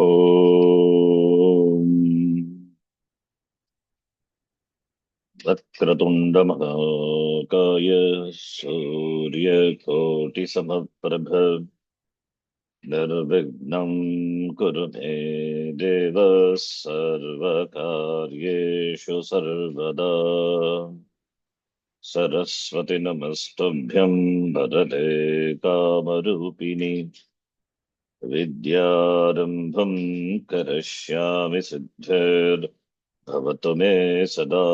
ॐ वक्रतुण्डमहाकाय सूर्यकोटिसमप्रभ निर्विघ्नं कुरु मे देव सर्वकार्येषु सर्वदा सरस्वती नमस्तुभ्यं वरदे कामरूपिणि विद्यारम्भं करिष्यामि सिद्धिर्भवतु मे सदा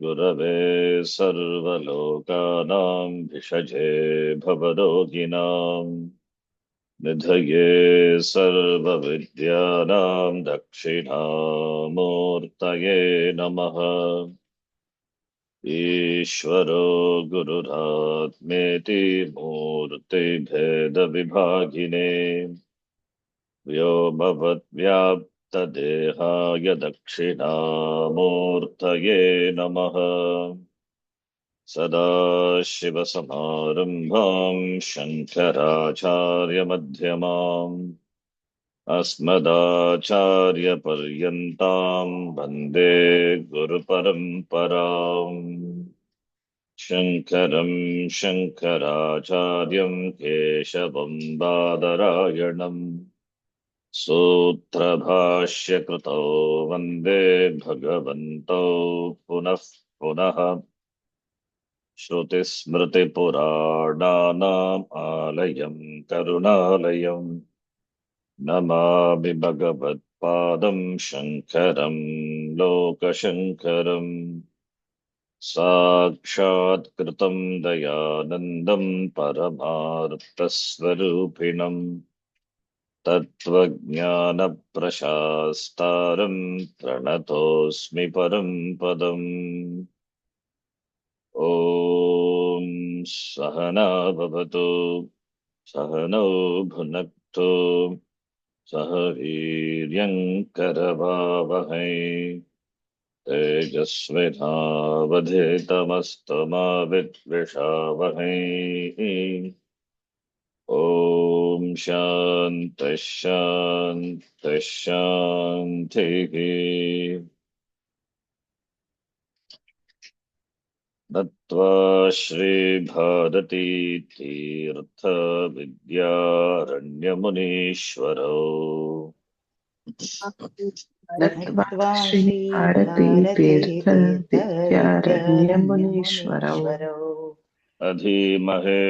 गुरवे सर्वलोकानां भिषजे भवरोगिणां निधये सर्वविद्यानां दक्षिणामूर्तये नमः। ईश्वरो गुरुरात्मेति मूर्तिभेदविभागिने व्योमवद्व्याप्तदेहाय दक्षिणामूर्तये नमः। सदाशिवसमारम्भां शङ्कराचार्यमध्यमाम् अस्मदाचार्यपर्यन्तां वन्दे गुरुपरम्पराम्। शङ्करं शङ्कराचार्यं केशवं बादरायणम् सूत्रभाष्यकृतौ वन्दे भगवन्तौ पुनः पुनः। श्रुतिस्मृतिपुराणानाम् आलयं करुणालयं नमामि भगवत्पादं शङ्करं लोकशङ्करम्। साक्षात्कृतं दयानन्दं परमार्थस्वरूपिणम् तत्त्वज्ञानप्रशास्तारं प्रणतोऽस्मि परं पदम्। ॐ सहना भवतु सहनौ भुनक्तु सह वीर्यङ्करवावहै तेजस्विनावधीतमस्तु मा विद्विषावहै। ॐ शान्तिः शान्तिः शान्तिः। नत्वा श्रीभारती तीर्थविद्यारण्यमुनीश्वरौ नत्वा श्री भारती तीर्थ विद्यारण्यमुनीश्वरौ अधीमहे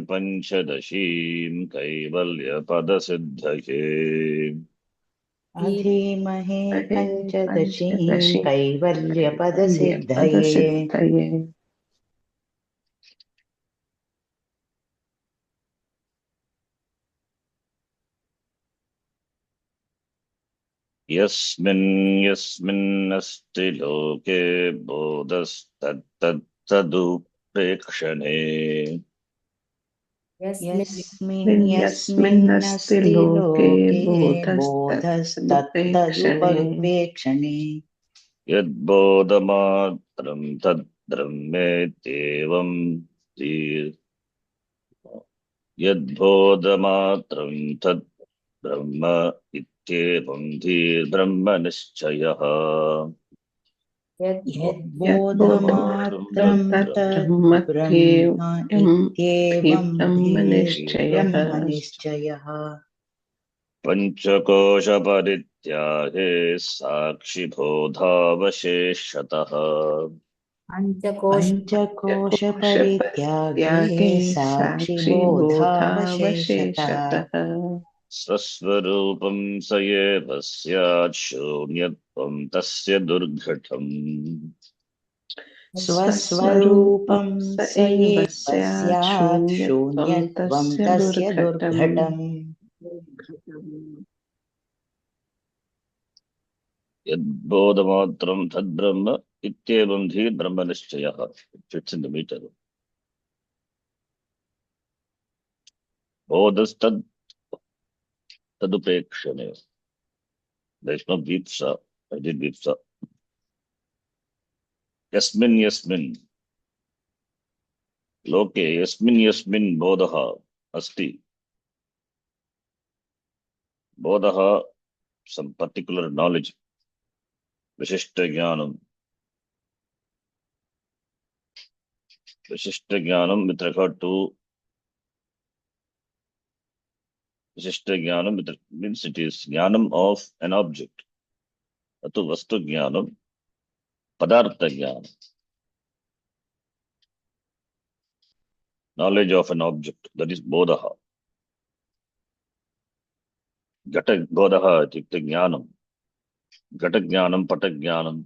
पञ्चदशीं कैवल्यपदसिद्धये। अधीमहे पञ्चदशीं कैवल्यपदसिद्धये। यस्मिन्नस्ति लोके बोधस्तत्तदुपेक्षणे यस्मिन्नस्ति लोके बोधस्तत्तदुपेक्षणे यद्बोधमात्रं तद्ब्रह्मेत्येवं यद्बोधमात्रं तद्ब्रह्म इत्येवं धीर्ब्रह्मनिश्चयः। यद्बोधमात्रं तद्ब्रह्मेत्येवं ब्रह्मनिश्चयः। पञ्चकोशपरित्यागे साक्षिबोधावशेषतः पञ्चकोशपरित्यागे साक्षिबोधावशेषतः स्वस्वरूपं स एव स्यात् शून्यत्वं तस्य दुर्घटम्। स्वस्वरूपं स एव स्यात् शून्यत्वं तस्य दुर्घटम्। यद्बोधमात्रं तद्ब्रह्म इत्येवं धीर्ब्रह्मनिश्चयः. Fits in the meter. बोधस्तद् तदुपेक्षणे. There is no vipsa. I did vipsa. यस्मिन् लोके यस्मिन् बोधः अस्ति Bodha, some particular knowledge. Vishishta Jnanam. Vishishta Jnanam with regard to Vishishta Jnanam means it is Jnanam of an object. Atu Vastu Jnanam, Padartha Jnanam. Knowledge of an object. That is Bodha. Gata Bodha ityukte Jnanam. Gata Jnanam, Pata Jnanam,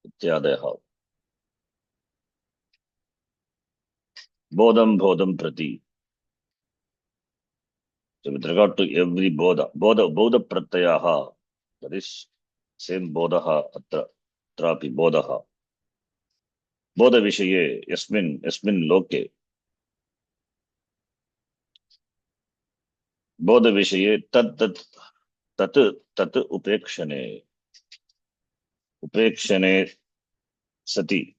Ityadayaha. Bodham Bodham Prati. So with regard to every Bodha Pratyaha, that is same Bodha Atra, Trapi Bodha. Bodha Vishaye, Yasmin Loke. Bodha Vishaye, Tat Upekshane Sati.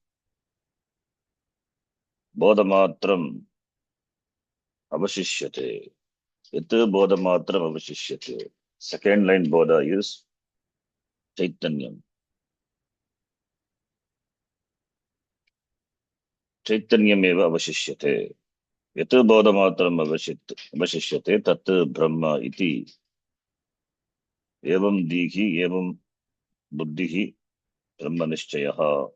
Bodhamatram Avashishyate. Yat Bodhamatram Avashishyate. Second line Bodha is Chaitanyam. Chaitanyam eva avashishyate. Yat bodhamatram avashishyate tat brahma iti. Evam dihi evam buddhihi brahma nishchayaha.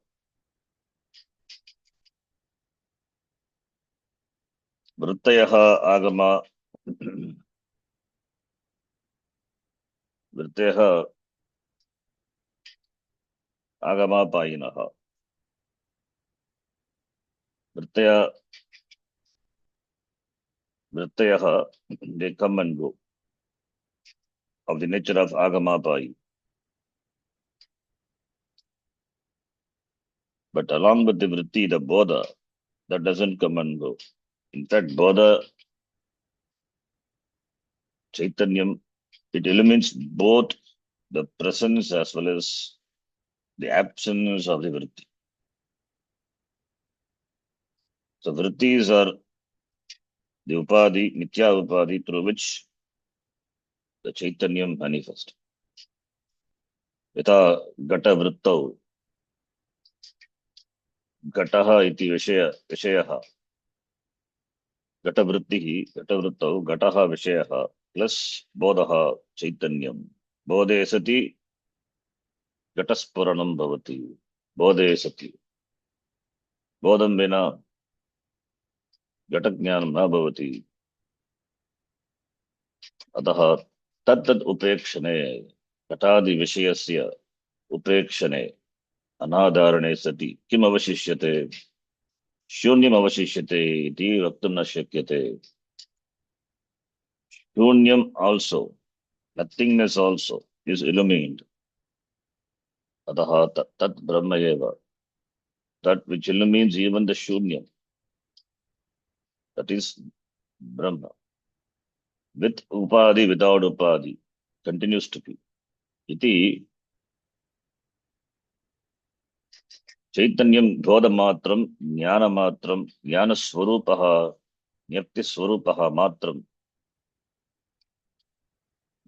Vrittayaha agama Vrittayaha agama payinaha. Vrittayaha, they come and go of the nature of agama payi. But along with the vritti, the bodha, that doesn't come and go. In fact, bodha, chaitanyam, it eliminates both the presence as well as the absence of the vritti. So vrittis are the upadhi, mithya upadhi, through which the chaitanyam manifests. Yatha gata vrittau, gataha iti vishayaha, gata vrittau, gataha vishayaha, plus bodhaha chaitanyam. Bodhe sati, gataspuranam bhavati. Bodhe sati. Bodham vina, gatajnanam na bhavati. Ataha tad upekshane, gatadi vishayasya upekshane, अनाधारणे सति किम अवशिष्यते शून्यम अवशिष्यते इति वक्तुं न शक्यते शून्यम also nothingness also is illumined अतः तत् ब्रह्म एव that which illumines even the shunyam that is brahma with upadhi without upadhi continues to be iti chaitanyam bodhamatram jnanamatram jnanaswarupaha nyaktiswarupaha matram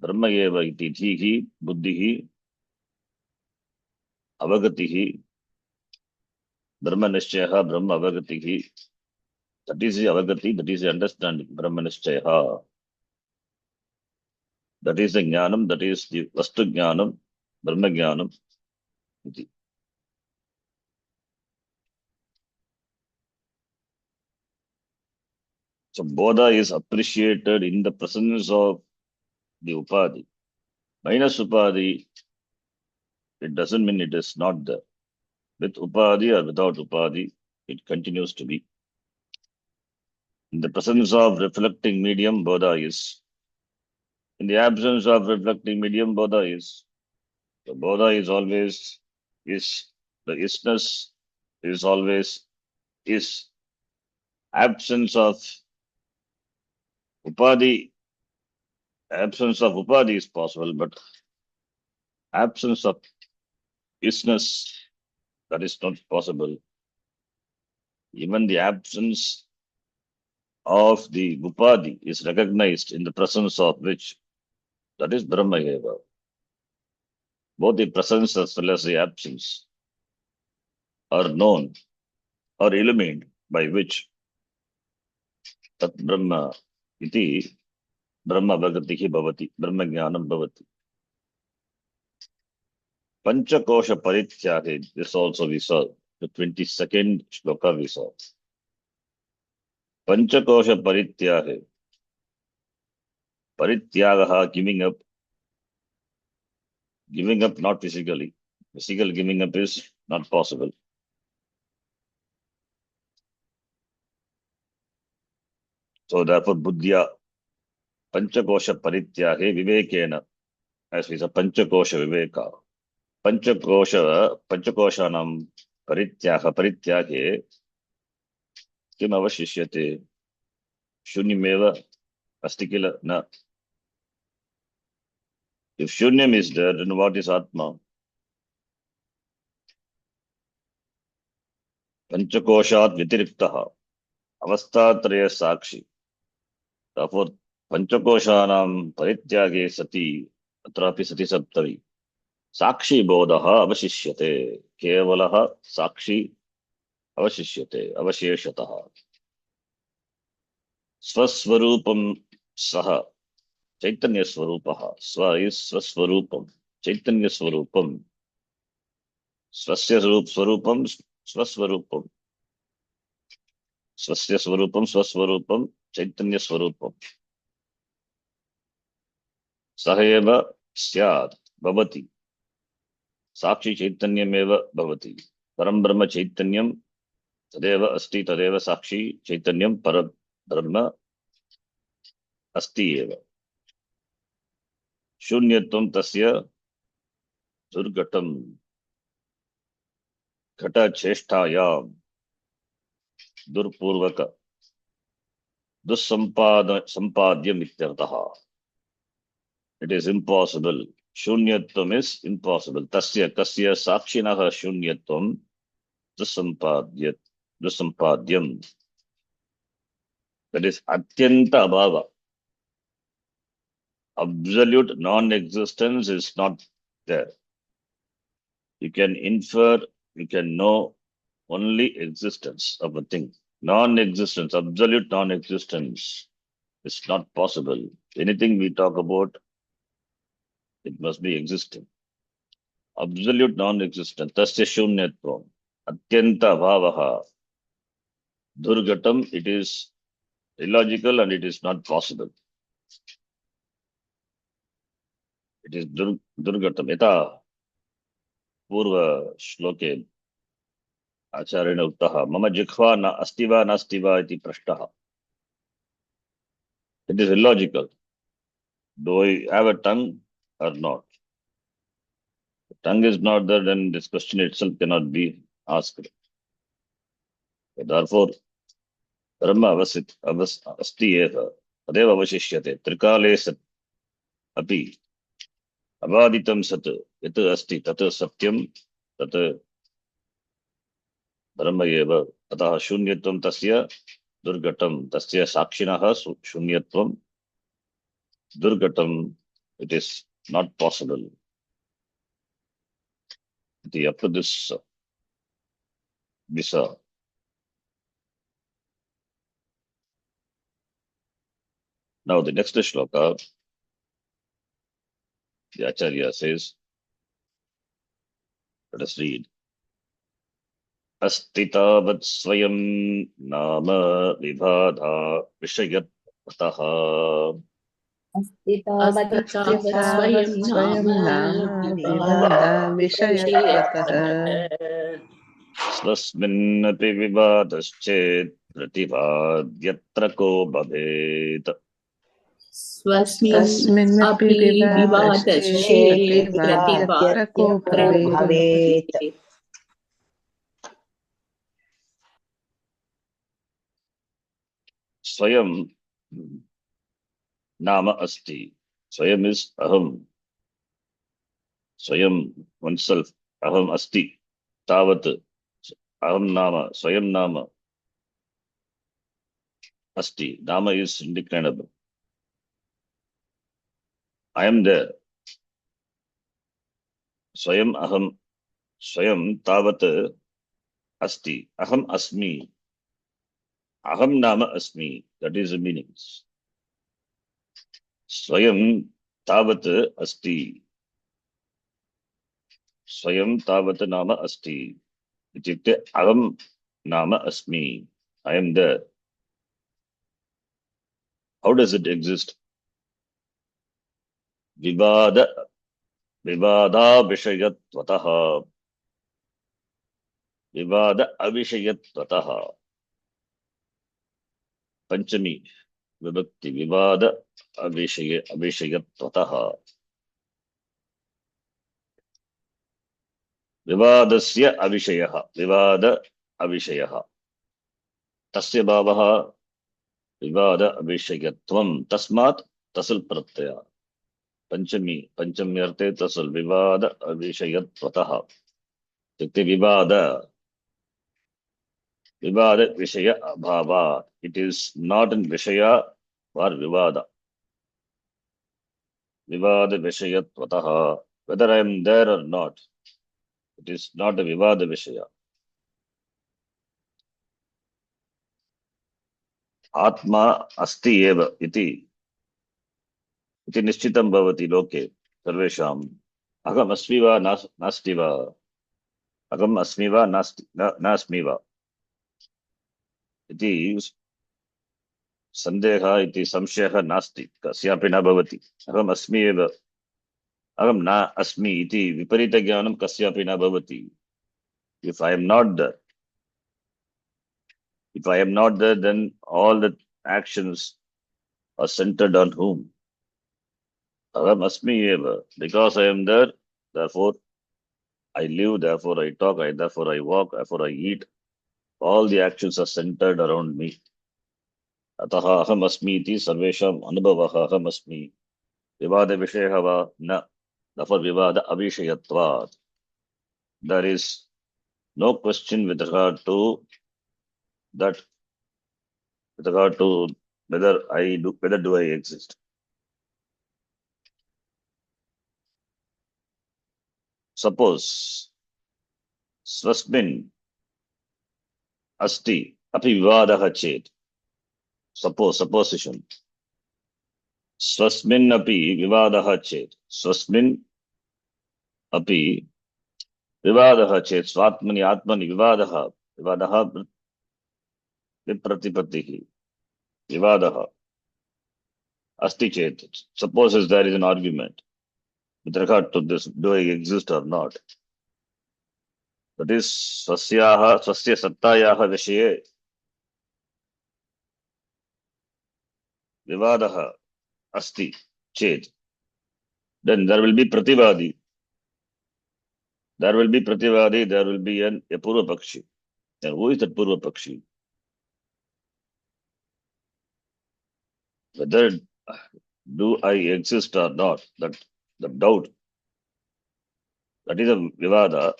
ब्रह्म एव इति धीहि बुद्धिः अवगतिः ब्रह्म निश्चयः ब्रह्म अवगतिः that is the avagati, that is the understanding, brahma nischayah, that is the jnanam, that is the vastu jnanam, brahma jnanam iti. So bodha is appreciated in the presence of the upadhi. Minus upadhi, it doesn't mean it is not there. With upadhi or without upadhi, it continues to be. In the presence of reflecting medium, bodha is. In the absence of reflecting medium, bodha is. The bodha is always is. The isness is always is. Absence of upadhi, absence of upadhi is possible, but absence of isness, that is not possible. Even the absence of the upadhi is recognized in the presence of which That is Brahma Eva. Both the presence as well as the absence are known or illumined, by which Tat Brahma iti Brahma Bhagatihi Bhavati, Brahma Jnanam Bhavati. Panchakosha Parityage, this also we saw, the 22nd shloka we saw. Panchakosha Parityage, Parityagaha, giving up not physically. Physical giving up is not possible. So therefore, Buddhya, Panchakosha Parityage, Vivekena, as we said, Panchakosha Viveka. Panchakoshanam Parityage, Kim avashishyate, Shunyameva asti kila na. If Shunyam is there, then what is Atma? Panchakoshat Vitiriktaha, Avastatraya Sakshi. Therefore, Panchakoshanam Parityage Sati, Atrapi Sati Saptavi. Sakshi Bodhaha Avashishyate, Kevalaha Sakshi Avashishyate, Avasheshataha. Swaswarupam Saha, Chaitanya Swarupaha. Swa is Swaswarupam, Chaitanya Swarupam. Swasya Swarupam, Swaswarupam. Swasya Swarupam, Swaswarupam, Chaitanya Swarupam. Saheva Syad, Bhavati. Sakshi Chaitanyameva Bhavati. Param Brahma Chaitanyam, Tadeva Asti, Tadeva Sakshi Chaitanyam, Param Brahma Asti Eva. Shunyatvam Tasya Durgatam, Ghata Cheshtayam, Durpurvaka, Sampadya Mityartaha. It is impossible. Shunyatvam is impossible. Tasya Kasya Sakshinaha Shunyatvam Dusampadyam. That is Atyanta Abhava. Absolute non-existence is not there. You can infer, you can know only existence of a thing. Non-existence, absolute non-existence is not possible. Anything we talk about, it must be existing. Absolute non-existence. Tasya shunyatvam. Atyanta bhavaha. Durgatam, it is illogical and it is not possible. It is durgatam. Yata purva shloke acharena uttaha. Mama jikhva na astiva nastiva iti prashtaha. It is illogical. Do I have a tongue or not? The tongue is not there, then this question itself cannot be asked. Therefore, Brahma asti eva. Tadeva avashishyate. Trikale sat api. Avaditam sat. Yat asti. Tat satyam. Tat Brahma eva. Atah shunyatvam tasya durgatam. Tasya sakshinaha shunyatvam durgatam. It is not possible. Up to this visa. Now the next shloka, the Acharya says, let us read. Astitavat swayam nama vibhadha vishayatataha अस्ति तावत् अस्ति स्वयं तावत् नाम स्वयं नाम विवाद विवादा विषयत्वतः स्वस्मिन्नपि विवादश्चेत् प्रतिपाद्यत्र को भवेत् स्वस्मिन् स्वस्मिन्नपि अपि विवादश्चेत् विवादश्चेत् प्रतिवाद्यत्र को प्रतिवाद्यत्र भवेत् भवेत् भवेत् स्वयं नाम asti. Swayam is aham. Swayam, oneself. Aham asti. Tavat. Aham nama. Swayam nama. Asti. Nama is indeclinable. I am there. Swayam aham. Swayam tavat asti. Aham asmi. Aham nama asmi. That is the meaning. Swayam tavat asti. Swayam tavat nama asti. Ityukte aham nama asmi. I am there. How does it exist? Vivada Vivada Vishayatvatah. Vivada Avishayatvatah. Panchami Vibhakti. Vivada Avishayatvatah. Vivadasya Avishayaha. Vivada Avishayaha. Tasya Bhavaha. Vivada Avishayatvam. Tasmat Tasil Pratyaya. Panchamyarte Tasil. Vivada Avishayatvatah. Tikti Vivada. Vivada Vishaya Abhava. It is not in Vishaya or Vivada. Vivada Vishayatvatah. Whether I am there or not, it is not a Vivada Vishaya. Atma Asti Eva iti Nishchitam Bhavati Loke Sarvesham. Agam Asmiva Nastiva. Agam Asmiva Nasmiva. Iti Sandeha iti Samsheha Nasti. Kasyapi na Bhavati. Agam Asmi Eva. Agam na Asmi iti Viparita Jnanam Kasyapi na Bhavati. If I am not there, then all the actions are centered on whom? Aham asmi eva. Because I am there, therefore I live, therefore I talk, therefore I walk, therefore I eat. All the actions are centered around me. Ataha aham asmi iti sarvesham anubhavaha aham asmi. Vivada vishayava na. Therefore vivada avishayatvat. There is no question with regard to that, with regard to whether do I exist. Suppose swasmin asti api vivadaha chet. Supposition. Swasmin api vivadaha chet. Swasmin api vivadaha chet. Swatmani atmani vivadaha. Vivadaha vipratipatihi. Vivadaha asti chet. Suppose there is an argument with regard to this, do I exist or not? That is swasya sattayaha vishaye vivadaha asti chet. Then there will be prativadi. There will be a Purva Pakshi. And who is that Purva Pakshi? Whether do I exist or not, that the doubt, that is a Vivada,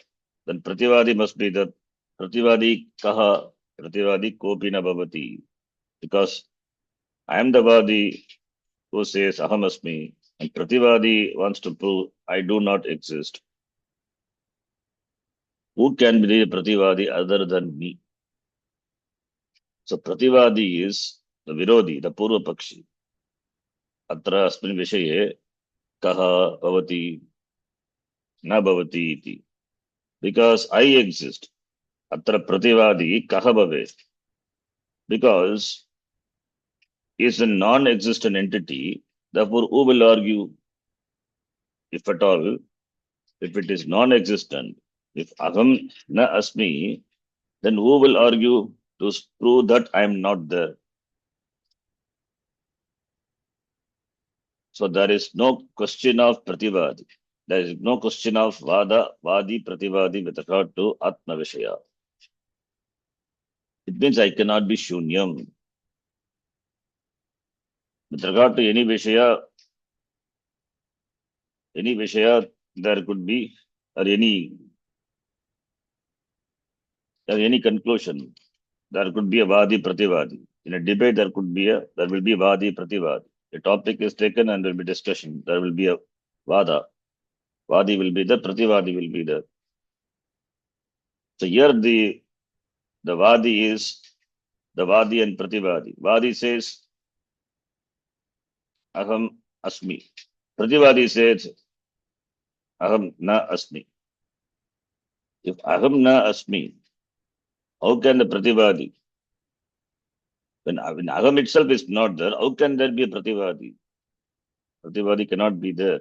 then Prativadi must be the Prativadi Kaha, Prativadi Kopina Bhavati. Because I am the Vadi who says Aham Asmi, and Prativadi wants to prove I do not exist. Who can be the Prativadi other than me? So Prativadi is the Virodi, the Purva Pakshi. Atra Asmin Vishaye Kaha Bhavati Na Bhavati iti. Because I exist. Atra Prativadi Kaha Bhave. Because he is a non-existent entity, therefore who will argue, if at all, if it is non-existent, if Aham Na Asmi, then who will argue to prove that I am not there? So there is no question of Prativadi. There is no question of Vadi, Prativadi with regard to Atma Vishaya. It means I cannot be Shunyam. With regard to any Vishaya, there could be, or any conclusion, there could be a Vadi Prativadi. In a debate, there will be Vadi Prativadi. The topic is taken and there will be discussion. There will be a vada. Vadi will be there, prativadi will be there. So here the Vadi is the Vadi and Prativadi. Vadi says, Aham Asmi. Prativadi says, Aham Na Asmi. If Aham Na Asmi, how can the Prativadi? When Aham itself is not there, how can there be a Prativadi? Prativadi cannot be there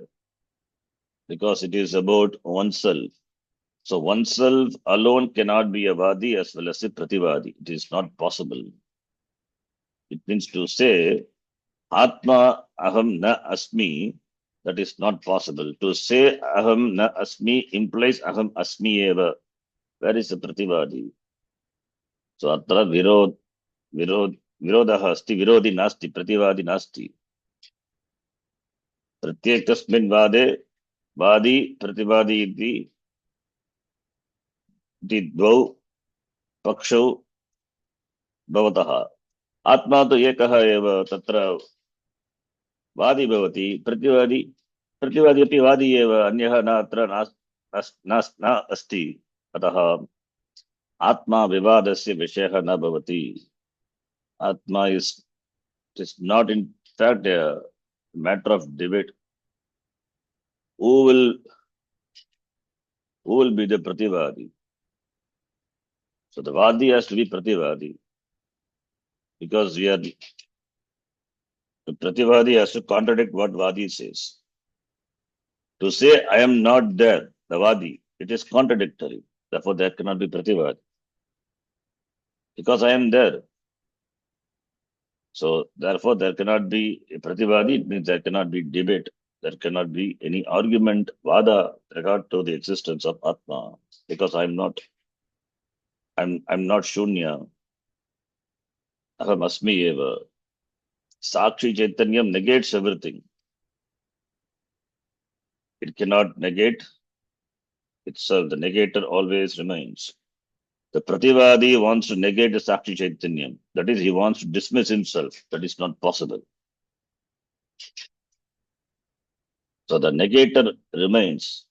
because it is about oneself. So oneself alone cannot be a Vadi as well as a Prativadi. It is not possible. It means to say, Atma aham na asmi, that is not possible. To say aham na asmi implies aham asmi eva. Where is the prativadi? So atra virodaha asti, virodi nasti, prativadi nasti. Pratyekasmin vade, vadi prativadi iti dvau pakshau bhavataha. Atma tu ekaha eva tatra vadi bhavati, प्रतिवादी अपि वादी एव अन्यः न अत्र न अस्ति अतः आत्मा विवादस्य विषयः न भवति. Atma is not in fact a matter of debate. Who will be the prativadi? So the vadi has to be prativadi because the prativadi has to contradict what vadi says. To say I am not there, the vadi, it is contradictory. Therefore, there cannot be prativadi. Because I am there. So therefore, there cannot be a prativadi. It means there cannot be debate. There cannot be any argument, vada, regard to the existence of Atma. Because I'm not Shunya. Aham asmi eva. Sakshi Chaitanyam negates everything. It cannot negate itself. The negator always remains. The Prativadi wants to negate the Sakshi Chaitanyam. That is, he wants to dismiss himself. That is not possible. So the negator remains,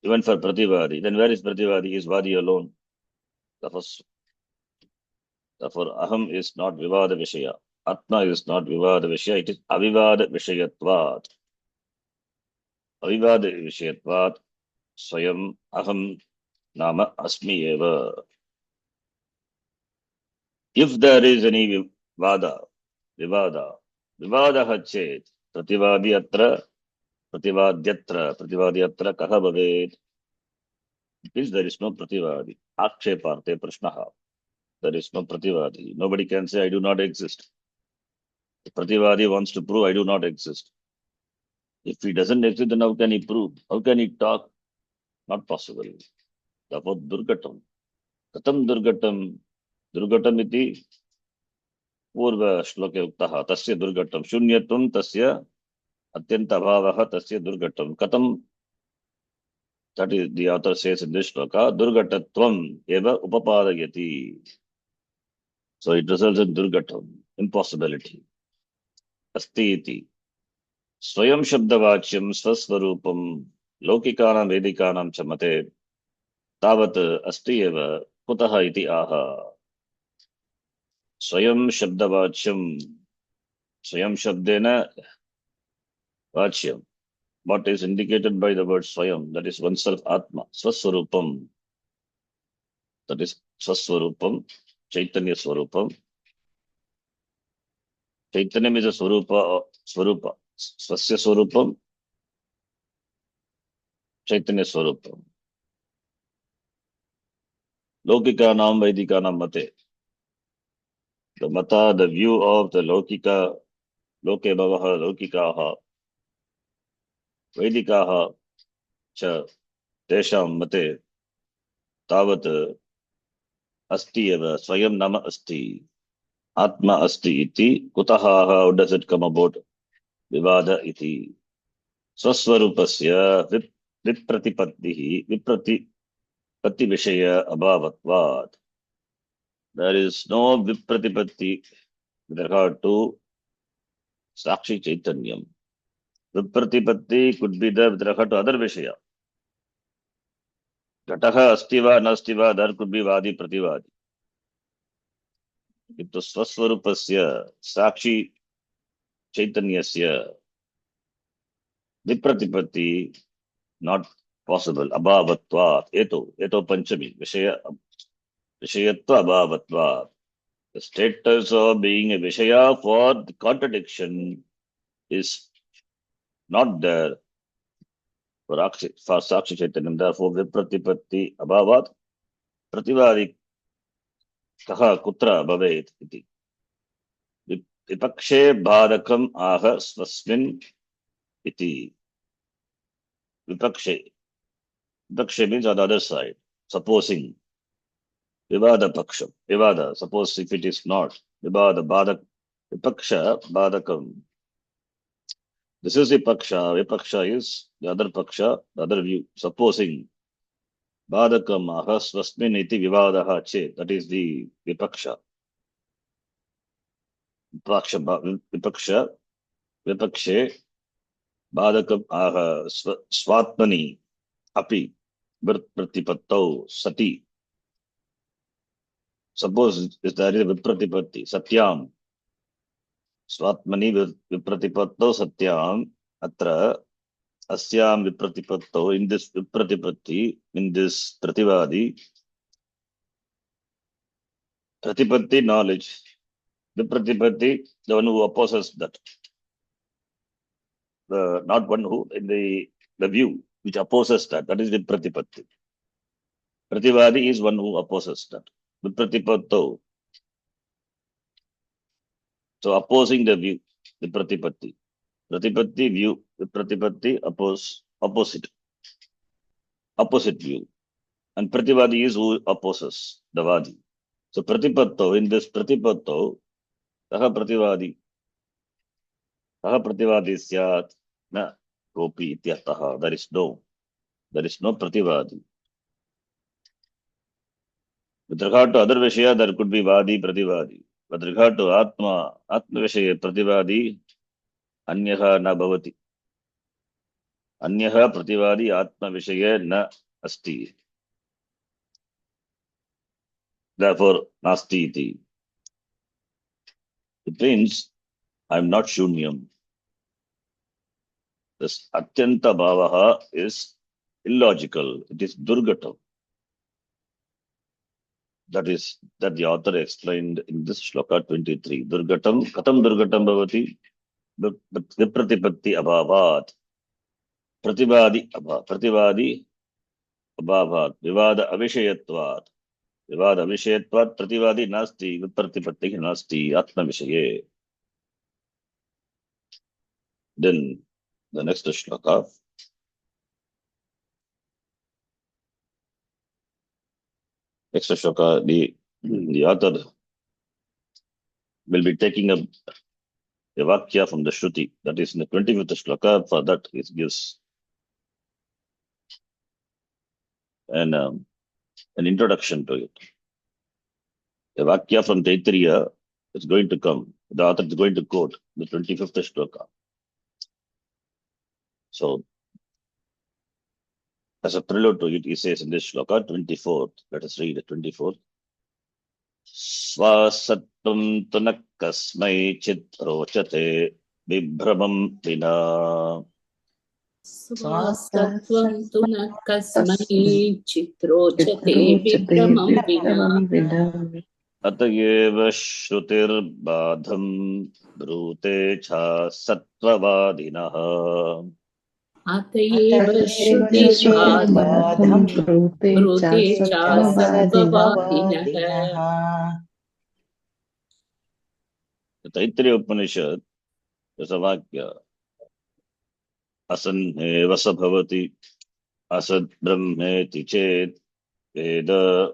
even for Prativadi. Then where is Prativadi? Is Vadi alone? Therefore, Aham is not Vivada Vishaya. Atma is not Vivada Vishaya. It is Avivada Vishayatvat. Avivada Vishayatvat. Swayam Aham Nama Asmi Eva. If there is any Vivada, Vivada Hachet, Prativadi Atra, Prativadi Atra Kaha Bhavet. It means there is no Prativadi. Aksheparte Prashnaha. There is no Prativadi. Nobody can say I do not exist. The Prativadi wants to prove I do not exist. If he doesn't exist, then how can he prove? How can he talk? Not possible. Therefore, Durgatam. Katam Durgatam. Durgatam iti Purva Shloke Uktaha. Tasya Durgatam. Shunyatum Tasya Atyanta Bhavaha Tasya Durgatam. Katam, that is the author says in this shloka, Durgatatvam eva upapadayati. So it results in Durgatam, impossibility. Asti iti. Swayam Shabdavachyam Swasvarupam Lokikanam Vedikanam Chamate Tavat Asti eva Kutaha iti aha. Swayam Shabdavachyam. Swayam Shabdena Vachyam. What is indicated by the word Swayam, that is oneself Atma, Swaswarupam. That is Swaswarupam, Chaitanya Swarupam. Chaitanya is a Swarupa, Swasya Swarupam, Chaitanya Swarupam. Lokikanam Vedikanam Mate. The Mata, the view of the Lokika, Loke Bhavaha, Lokikaha, Vedikaha, Cha, Tesham Mate, Tavat, Asti eva, Swayam Nama Asti, Atma Asti iti, Kutaha, how does it come about? Vivada iti. Swaswarupasya vipratipattihi, vipratipatti vishaya abhavatvat. There is no vipratipatti with regard to Sakshi Chaitanyam. Vipratipatti could be there with regard to other Vishaya. Gataha astiva, nastiva, there could be Vadi Prativadi. If the Swaswarupasya, Sakshi Chaitanyasya, Vipratipatti, not possible. Abhavatvat, Eto Panchami, Vishayatva Abhavatvat. The status of being a Vishaya for the contradiction is not there for Sakshi Chaitanya. Therefore, Vipratipatti Abhavat, Prativadi Kaha Kutra Bhavet iti. Vipakshe Bhadakam Aha Swasmin iti. Vipakshe. Vipakshe means on the other side. Supposing. Vivada Paksha. Vivada. Suppose if it is not. Vivada Bhadak. Vipaksha Bhadakam. This is the Paksha. Vipaksha is the other Paksha, the other view. Supposing. Bhadakam Aha Swasmin iti Vivadaha Che. That is the Vipaksha. Vipaksha. Vipakshe. Bhadakam Aha Swatmani. Api. Vipratipattau Sati. Suppose is there is a Vipratipatti, Satyam. Swatmani Vipratipattau Satyam. Atra Asyam Vipratipattau. In this Vipratipatti, in this Prativadi, Pratipatti knowledge. Vipratipatti, the one who opposes that. The not one who in the view which opposes that. That is Vipratipatti. Prativadi is one who opposes that. Vipratipattau. So opposing the view, Vipratipatti. Pratipatti view, Pratipatti opposite view. And Prativadi is who opposes the Vadi. So Pratipatto, in this Pratipatto, Saha Prativadi Syat, na Gopi Ityataha. There is no Prativadi. With regard to other Vishaya, there could be Vadi, Prativadi. With regard to Atma Vishaya, Prativadi, Anyaha na Bhavati. Anyaha Prativadi Atma Vishaya na Asti. Therefore, Nasti iti. It means I am not Shunyam. This Atyanta Bhavaha is illogical. It is Durgatam. That the author explained in this Shloka 23. Durgatam, Katam Durgatam Bhavati, Vipratipatti Abhavat. Prativadi Abhavat. Vivada Avishayatvat. Vivada Avishayatvat. Prativadi Nasti. Vipratipatti Nasti. Atma Vishaye. Then the next shloka. Next shloka, the author will be taking a vakya from the Shruti. That is in the 25th shloka. For that, it gives an introduction to it. The vakya from Taittiriya is going to come. The author is going to quote the 25th shloka. So, as a prelude to it, he says in this shloka, 24th, let us read the 24th. Swasatvam tunakasmai chit rochate vibhramam vina. Swasatvam tu na kasmai chitrochate vibramam vina. Atayeva shrutir badham brute cha satvavadinaha. Atayeva shruti bhadam brute cha sattvavadinah. The Taittiriya Upanishad is a vakya. Asan vasa bhavati asad brahmeti chet veda.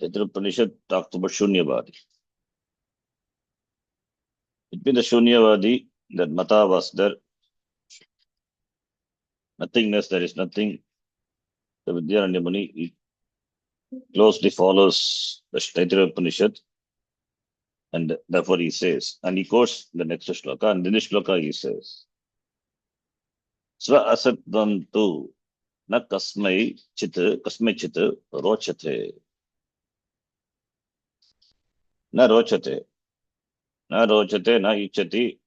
Taittiriya Upanishad talks about Shunyavadi. It means the Shunyavadi, that Mata was there. Nothingness, there is nothing. The Vidyaranya Muni closely follows the Taittiriya Upanishad And therefore he says, and he quotes the next shloka, and in this shloka he says, Sva asatvam tu na kasmai chit rochate. Na rochate. Na rochate na ichati.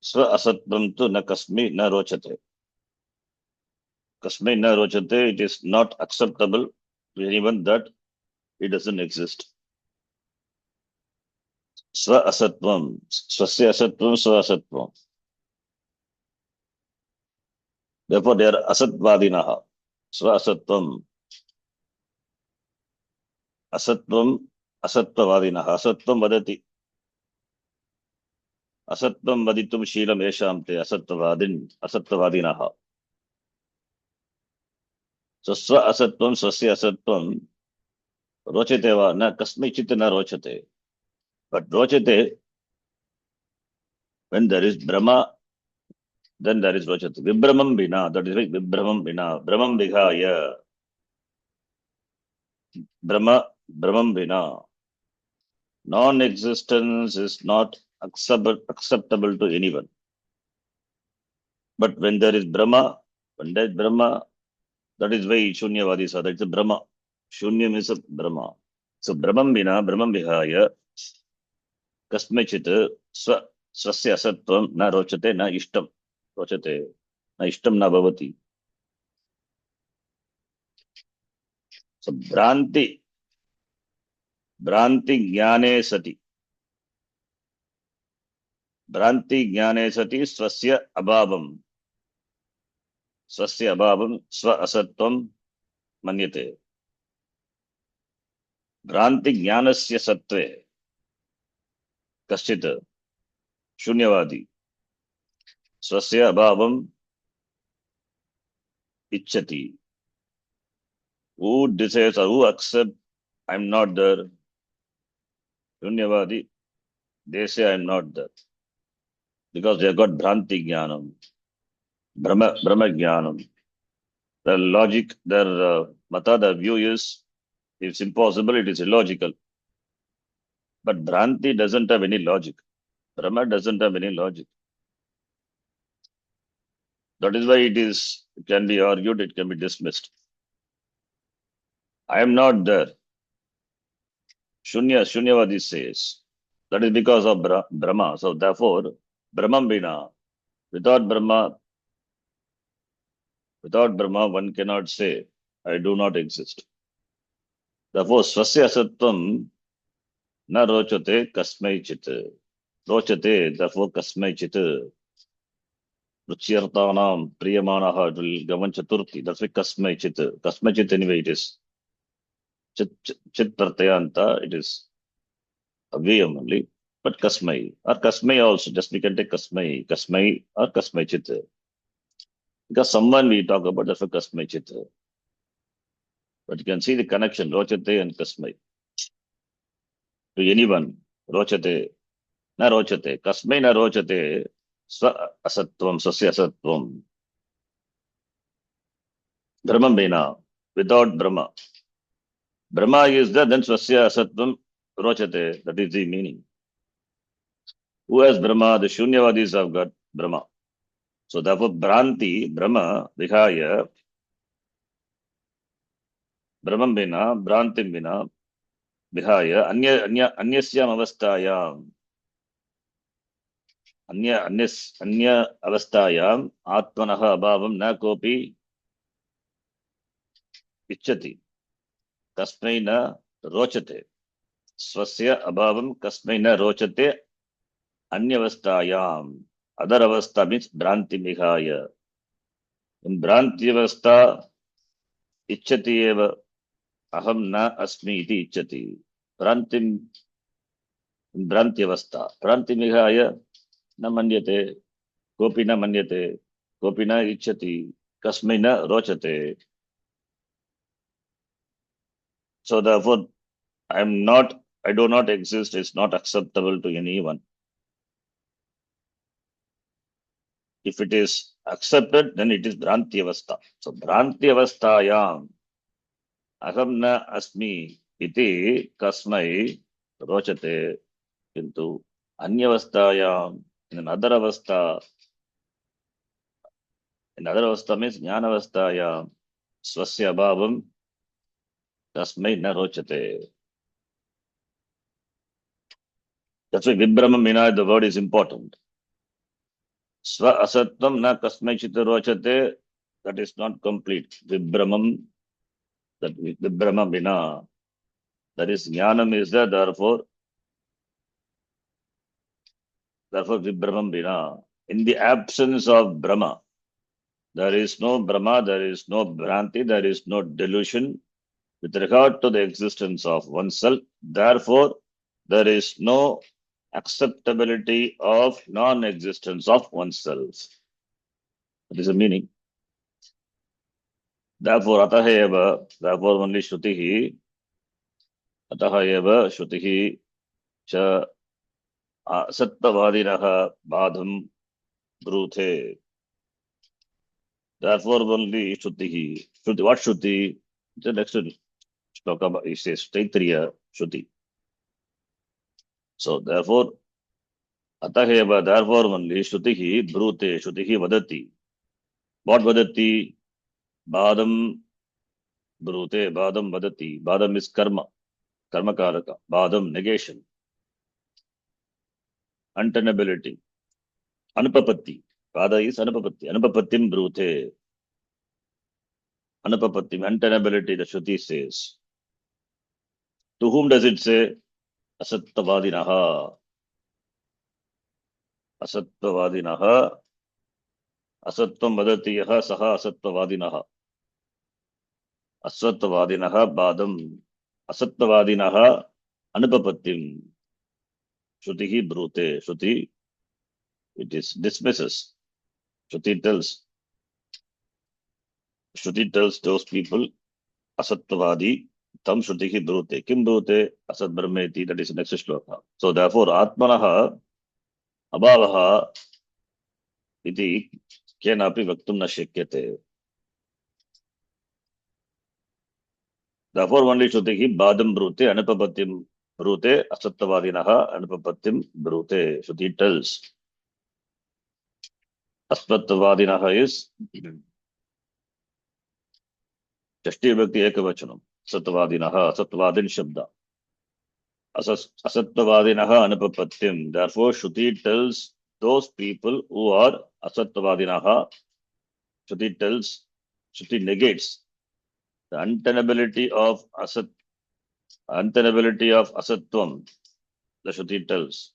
Sva asatvam tu na kasmi na rochate. Kasmai na rochate, it is not acceptable to anyone that it doesn't exist. Swa asatvam. Swasya asatvam, swa asatvam. Therefore they are asatvadinaha. Swa asatvam. Asatvam, asatvavadinaha. Asatvam vadati. Asatvam vaditum sheelam esham te asatvavadinaha. So swa asatvam, swasya asatvam, rochate va na kasmichit na rochate. But rochate, when there is Brahma, then there is rochate. Vibramam vina, that is right, vibramam vina. Brahmam vihaya. Brahmam vina. Non-existence is not acceptable to anyone. But when there is Brahma, that is why Shunyavadis are. That's a Brahma. Shunyam is a Brahma. So Brahmam vina, Brahmam vihaya, kasmechit, swasya asatvam, na rochate, na ishtam. Rochate, na ishtam na bhavati. So Bhranti jnane sati. Bhranti jnane sati swasya abhavam. Swasya abhavam, swa asatvam manyate. Bhranti jnanasya sattve. Kaschit shunyavadi. Swasya abhavam ichchati. Who desires or who accepts I'm not there? Shunyavadi, they say I'm not there. Because they have got Bhranti Jnanam, Brahma Jnanam. Their logic, their mata, their view is, it's impossible, it is illogical. But Bhranti doesn't have any logic. Brahma doesn't have any logic. That is why it can be argued, it can be dismissed. I am not there. Shunyavadi says. That is because of Brahma. So therefore, Brahman Bina, without Brahma, one cannot say, I do not exist. Therefore, Swasya Asatvam na rochate kasmai chit. Rochate, therefore, kasmai chit. Ruchiyartanam priyamanaha, it will govern Chaturthi. That's why kasmai chit. Kasmai chit anyway it is. Chit pratyanta, it is avyayam only. But kasmai, or kasmai also, just we can take kasmai or kasmai chit. Because someone we talk about, that's why kasmai chit. But you can see the connection, rochate and kasmai. To anyone, rochate, na rochate, kasmai na rochate, swa asatvam, swasya asatvam. Brahman bina, without Brahma. Brahma is there, then swasya asatvam rochate. That is the meaning. Who has Brahma? The Shunyavadis have got Brahma. So therefore, Bhranti, Brahma, Vihaya, Brahman bina, Bhrantim bina, Vihaya, Anyasyam avastayam. Anya avastayam, Atmanaha abhavam na kopi ichchati. Kasmai na rochate. Swasya abhavam kasmai na rochate anyavastayam. Other avastha means Bhranti Vihaya. In Bhranti avastha, ichchati eva aham na asmi iti ichchati. Bhranti avastha. Bhranti Vihaya na manyate. Kopi na manyate. Kopi na ichchati. Kasmai na rochate. So therefore, I do not exist, is not acceptable to anyone. If it is accepted, then it is Bhranti avastha. So Bhranti avasthayam aham na asmi iti kasmai rochate. Kintu anyavastayam, in another avastha, means jnanavastayam, swasya bhavam tasmai na rochate. That's why vibramam vina, the word is important. Swa asatvam na kasmai chita rochate, that is not complete. Vibramam, that vibramam vina, that is jnanam is there, therefore vibramam vina. In the absence of Brahma, there is no Brahma, there is no Bhranti, there is no delusion with regard to the existence of oneself. Therefore, there is no acceptability of non-existence of oneself. That is the meaning. Therefore, ataha eva, therefore only Shrutihi, ataha eva Shrutihi cha sattavadinaha badham bruthe. Therefore only Shrutihi. Shruti, what Shruti? The next shloka, he says, Taitriya Shruti. So therefore, ataheva, therefore only Shrutihi brute, Shrutihi vadati. What vadati? Badam brute, badam vadati. Badam is karma, karma karaka. Badam, negation, untenability, anupapatti. Pada is anupapatti. Anupapattim brute. Anupapattim, untenability, the Shruti says. To whom does it say? Asattavadinaha. Asattavadinaha. Asatvam vadati yaha saha asattavadinaha. Asvattavadinaha badam. Asattavadinaha anupapattim. Shrutihi brute. Shruti, it is dismisses. Shruti tells those people, asattavadi, tam Shrutihi brute. Kim brute? Asat brahmeti. That is next shloka. So therefore, atmanaha abhavaha iti kenapi vaktum na shakyate. Therefore, only Shrutihi badam brute, anupapattim brute, asattavadinaha anupapattim brute. Shruti tells. Asvattavadinaha is Shashti Vibhakti Ekavachanam. Asattavadinaha, Asattavadin Shabda. Asattavadinaha anupapattim. Therefore, Shruti tells those people who are Asattavadinaha, Shruti negates the untenability of Asatvam. The Shruti tells.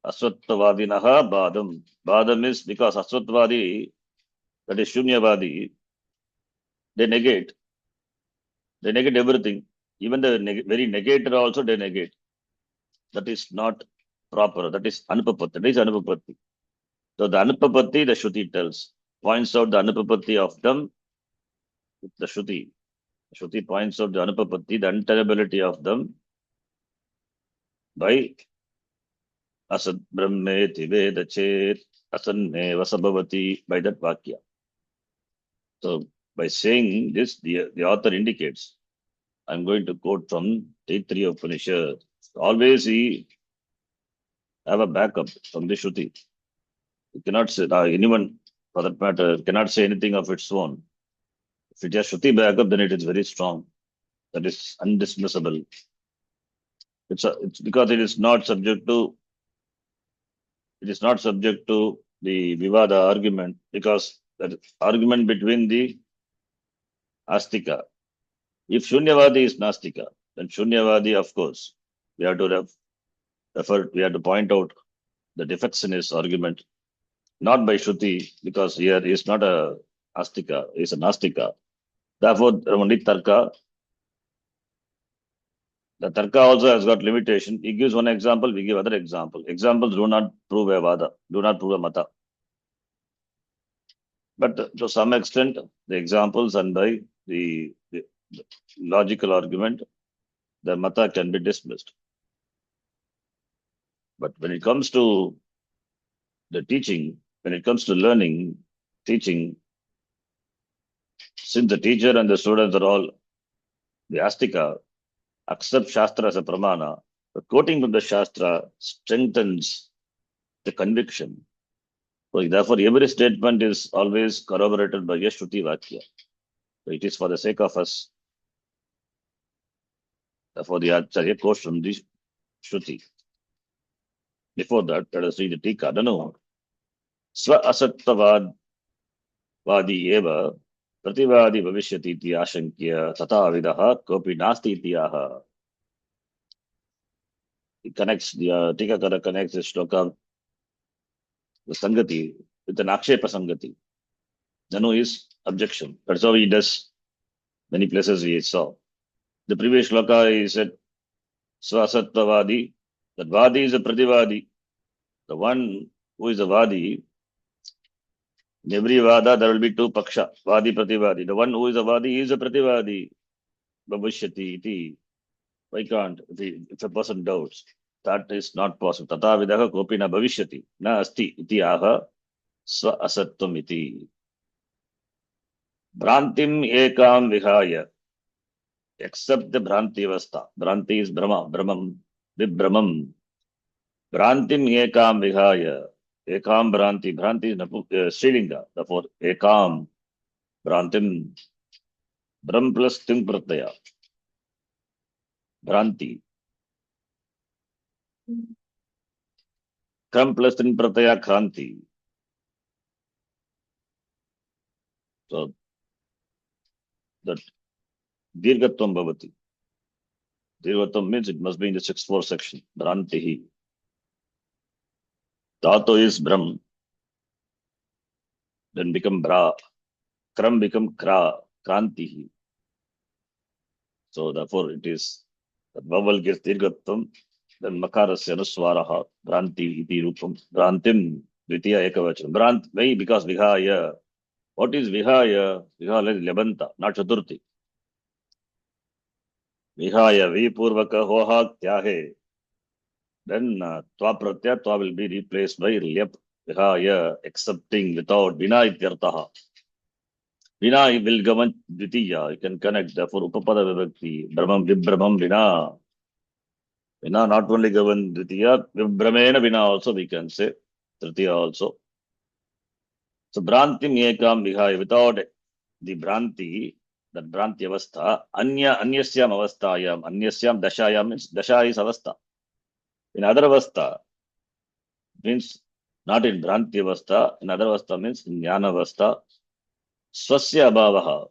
Asvattavadinaha badam. Badam is because Asvattvadi, that is Shunyavadi, they negate everything. Even the very negator also they negate. That is not proper. That is anupapatti. That is anupapatti. So the anupapatti, the Shruti tells, points out the anupapatti of them with the Shruti. Shruti points out the anupapatti, the untenability of them by asad brahmeti veda chet asanne vasabhavati, by that vakya. So by saying this, the author indicates, I'm going to quote from Taittiriya Upanishad. Always he have a backup from the Shruti. You cannot say, anyone for that matter cannot say anything of its own. If it has Shruti backup, then it is very strong. That is undismissible. It's because it is not subject to the Vivada argument, because that argument between the Astika. If Shunyavadi is Nastika, then Shunyavadi, of course, we have to point out the defects in his argument, not by Shruti, because here he is not a Astika, he is a Nastika. Therefore, only Tarka. The Tarka also has got limitation. He gives one example, we give other example. Examples do not prove a Vada, do not prove a Mata. But to some extent, the examples and by the logical argument, the Mata can be dismissed. But when it comes to the teaching, when it comes to learning, teaching, since the teacher and the students are all The Astika accept Shastra as a pramana. The quoting from the Shastra strengthens the conviction. So therefore, every statement is always corroborated by a Shruti Vakya. So it is for the sake of us. Therefore, the Acharya quotes from the Shruti. Before that, let us read the Tika. Nanu Swa Asattavad Vadi Eva Prativadi Bhavishyati iti Ashankya Tata Vidaha Kopi Nasti iti Aha. It connects the Tikakara connects the shloka, the Sangati, with an Akshepa Sangati. Nanu is objection. That's how he does many places we saw. The previous shloka he said Swasattavadi. That Vadi is a Prativadi. The one who is a Vadi, in every Vada there will be two Paksha, Vadi Prativadi. The one who is a Vadi is a Prativadi. Bhavishyati iti. Why can't? If a person doubts, that is not possible. Tata vidaha kopi na bhavishyati. Na asti iti aha swa asattam iti. Bhrantim ekam vihaya. Except the Bhranti avastha. Bhranti is Brahma. Brahmam. Vibramam. Bhrantim ekam vihaya. Ekam Bhranti. Bhranti is Srilinga. Therefore, ekam Bhrantim. Brahm plus Tim Pratyaya. Bhranti. Kram plus Tim Pratyaya Kranti. So that Dirgatvam Bhavati. Dirgatvam means it must be in the 6-4 section. Bhrantihi. Tato is Brahm. Then become Bra. Kram become Kra. Krantihi. So therefore it is that vowel gets Dirgatvam. Then Makarasya Anuswaraha. Bhranti iti Rupam. Bhrantim. Dvitiya Ekavacham. Why? Because Vihaya. What is Vihaya? Vihaya is Lebanta, not Chaturthi. Vihaya, Vipurvaka Hoha Tyahe. Then Twa Pratyaya, Twa will be replaced by Lyap. Vihaya, accepting without Vina Ityartaha. Vina will govern Dvitiya. You can connect, therefore Upapada Vivakti. Brahmam Vibramam Vina. Vina not only govern Dvitiya, Vibramena Vina also we can say. Tritiya also. So Bhrantim Ekam Vihaya, without the Bhranti, that Bhranti Avastha, Anyasyam Avasthayam, Anyasyam Dashayam means Dasha is Avastha. In other Avastha means not in Bhranti Avastha, in other Avastha means in Jnana Avastha. Swasya Abhavaha.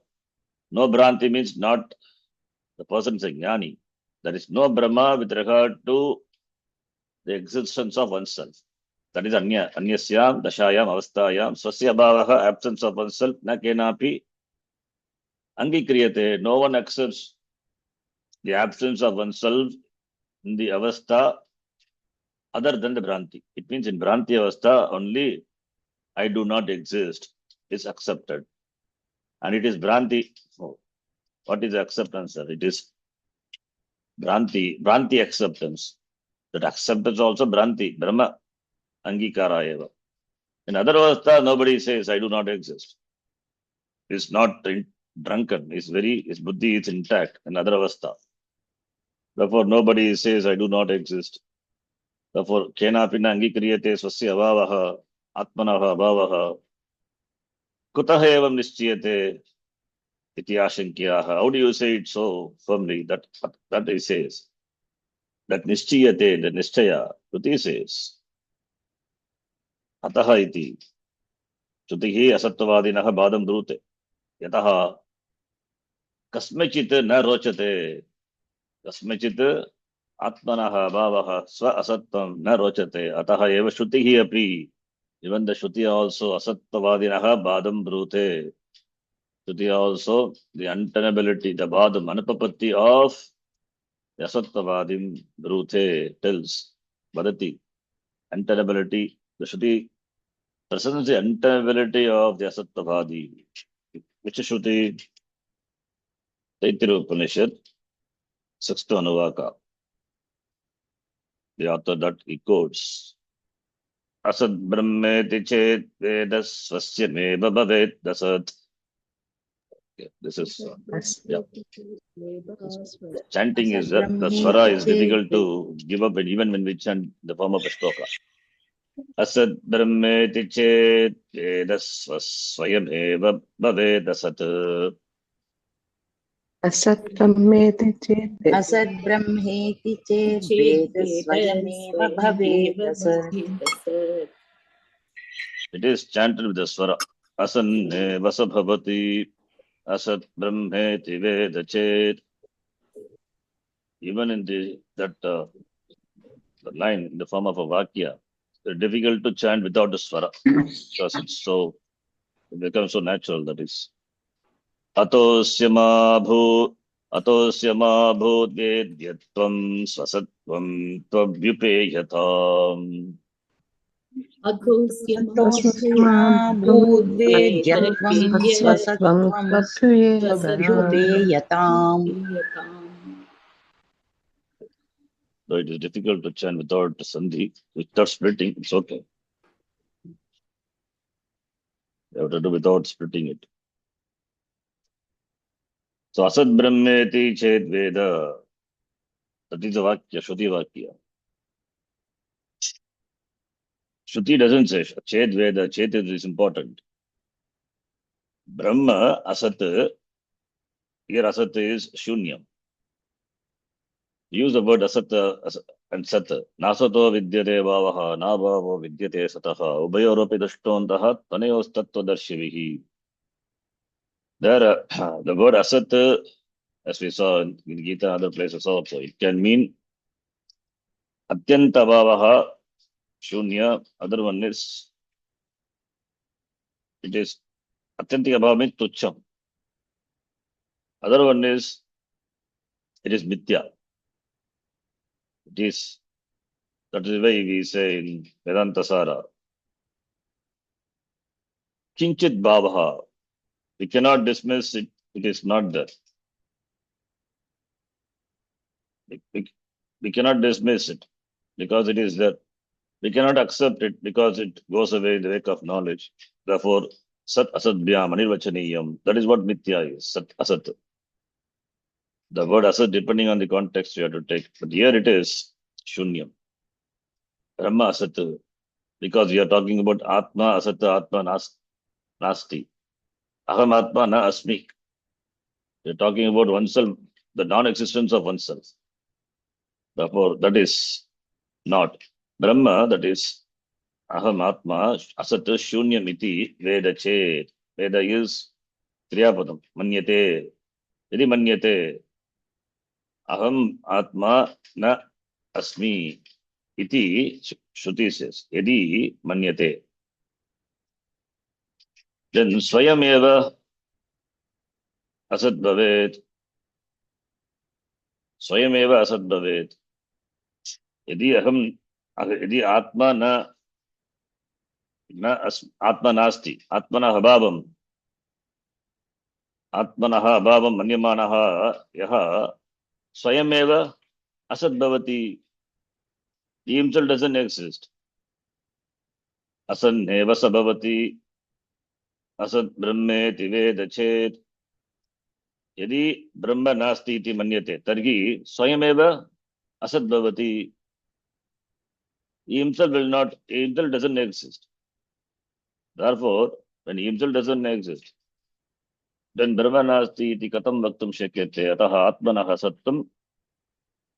No Bhranti means not the person is a Jnani. There is no Brahma with regard to the existence of oneself. That is Anyasyam Dashayam Avasthayam. Swasya Abhavaha, absence of oneself, na kenapi Angikriyate. No one accepts the absence of oneself in the avastha other than the Bhranti. It means in Bhranti avastha only I do not exist is accepted. And it is Bhranti. Oh, what is acceptance, sir? It is Bhranti acceptance. That acceptance also Bhranti, Brahma Angikara eva. In other avastha, nobody says I do not exist. Is not drunken. His buddhi is intact in other avastha. Therefore, nobody says I do not exist. Therefore, kenapina angikriyate swasya abhavaha, atmanaha abhavaha, kutah evam nischyate iti ashankyaha. How do you say it so firmly that he says? That nischyate, the nischaya, Shruti says, ataha iti, Shrutihi asattavadinaha badam brute, yataha kasmechit na rochate, kasmechit atmanaha bhavaha swa asattam na rochate, ataha eva Shrutihi api. Even the Shruti also asattavadinaha badam brute. Shruti also the untenability, the badam, anupapatti of the asattavadim brute tells. Badati, untenability. The Shruti presents the untenability of the asattavadi. Which is Shruti? Taittiriya Upanishad, 6th Anuvaka. The author that he quotes. Asad brahmeti chet vedas swasya meva bhavet dasat. Okay, this is, As- yeah. Chanting is that the swara Brahmeti is difficult cheti to give up even when we chant the form of a shloka. Asad brahmeti chet swayam eva bhaved asat. asat brahmeti cheti असद्ब्रह्मेति चेद्वेद स्वयमेव स्वयमेव भवेदसत् भवेदसत्. It is chanted with the swara. Asan vasa bhavati asat brahmeti veda chet. Even in that line in the form of a vakya, it's difficult to chant without the swara because it becomes so natural. That is atosya ma bhu atosya ma bhudvedyatvam swasatvam tvavyupeyatam. अघोष्य tasma अतोऽस्मा भूद्वेद्यत्वं satvam स्वसत्त्वं त्वद्भ्युपेयताम् So it is difficult to chant without sandhi. Without splitting, it's okay. You have to do without splitting it. So asad brahmeti chet veda. That is a vakya, Shruti vakya. Shruti doesn't say chet veda. Chet is important. Brahma asat. Here asat is shunyam. Use the word asat and sat. Nasato vidyate bhavaha, na bhavo vidyate sataha. Ubayoropi dashtontaha, tanayos tattvadarshvihi. There, the word asat, as we saw in Gita and other places also, it can mean atyanta bhavaha, shunya. Other one is, it is atyantika bhava means tucham. Other one is, it is mithya. It is, that is why we say in Vedanta Sara, kinchit bhavaha. We cannot dismiss it. It is not there. We cannot dismiss it because it is there. We cannot accept it because it goes away in the wake of knowledge. Therefore, sat asadbhyam anirvachaniyam. That is what mithya is. Sat asat. The word asat, depending on the context, you have to take. But here it is shunyam. Brahma asat. Because we are talking about atma asat, atma nasti. Aham atma na asmi. We are talking about oneself, the non-existence of oneself. Therefore, that is not. Brahma, that is aham atma asat shunyam iti veda chet. Veda is kriyapadam. Manyate. Yadi manyate. Aham atma na asmi iti Shruti says. Yadi manyate. Then swayam eva asat bhavet. Swayam eva asat bhavet. Yadi aham यदि आत्मा आत्मा नास्ति आत्मनः अभावम् मन्यमानः यः स्वयमेव असत् भवति. He himself doesn't exist. असन्नेव स भवति असत् ब्रह्मेति वेद चेत्. यदि ब्रह्म नास्ति इति मन्यते तर्हि स्वयमेव असत् भवति. He himself doesn't exist. Therefore, when he himself doesn't exist, then Brahma nasti iti katam vaktum shakyate. Ataha atmanah sattam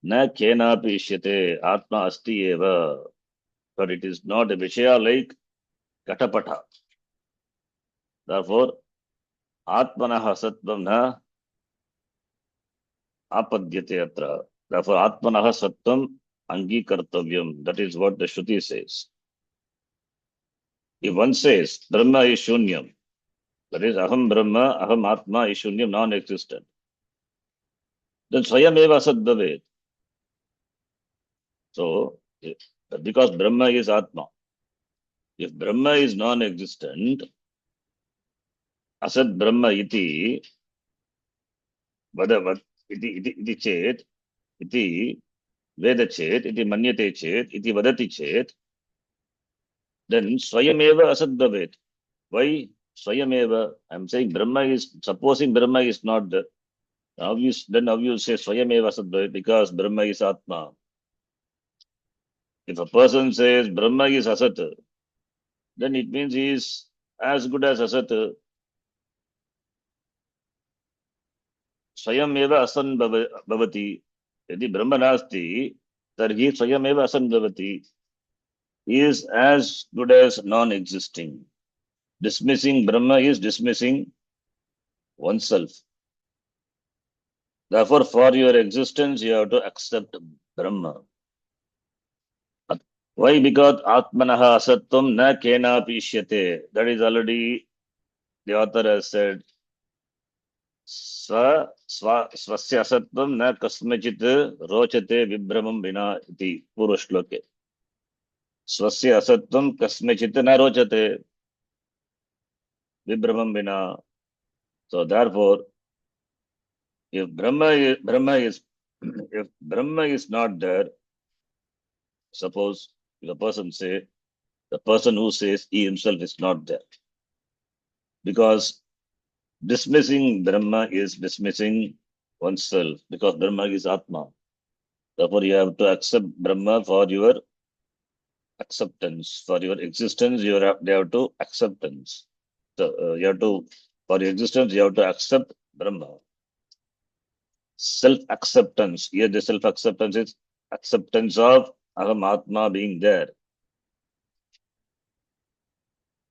na kenapi ishyate. Atma asti eva. But it is not a Vishaya like Katapata. Therefore, atmanah sattvam na apadyate atra. Therefore, atmanah sattvam angikartavyam. That is what the Shruti says. If one says Brahma is shunyam, that is aham Brahma, aham Atma is shunyam, non-existent, then swayam eva asat bhavet. So, because Brahma is Atma, if Brahma is non-existent, asat Brahma iti vadavat iti chet, iti veda chet, iti manyate chet, iti vadati chet, then swayam eva asat bhavet. Why? Swayameva. I'm saying Brahma is, supposing Brahma is not there. Then how you say Swayameva Asat, because Brahma is Atma. If a person says Brahma is Asat, then it means he is as good as Asat. Swayameva Asan Bhavati. Yadi Brahma Nasti, Tarhi Swayameva Asan Bhavati. He is as good as non-existing. Dismissing Brahma is dismissing oneself. Therefore, for your existence, you have to accept Brahma. Why? Because Atmanaha Asatvam na kena pishyate. That is already, the author has said, Swasya Asatvam na kasmachit rochate vibramam vina iti Purvashloke. Swasya Asatvam kasmachit na rochate vibramam vina. So therefore, if if Brahma is not there, suppose if a person say, the person who says he himself is not there, because dismissing Brahma is dismissing oneself, because Brahma is Atma. Therefore, you have to accept Brahma for your acceptance, for your existence. They have to acceptance. So you have to, for your existence, you have to accept Brahma. Self-acceptance. Here, the self-acceptance is acceptance of Aham Atma being there.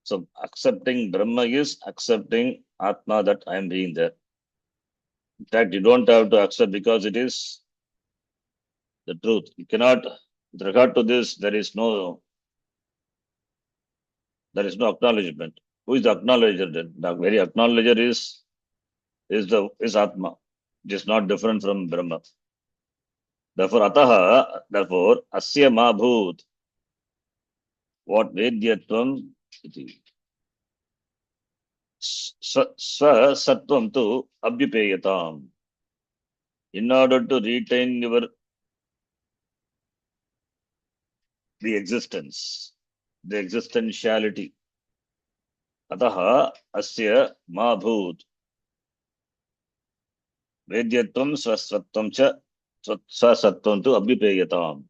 So accepting Brahma is accepting Atma, that I am being there. In fact, you don't have to accept because it is the truth. You cannot, with regard to this, there is no acknowledgement. Who is the acknowledger then? The very acknowledger is Atma. It is not different from Brahma. Therefore, asya ma bhut, what vedyatvam iti. Sattvam tu abhyupeyatam. In order to retain the existence, the existentiality. Ataha asya ma bhut. Vedyatvam swasatvam cha swasatvam tu abhyupeyatam.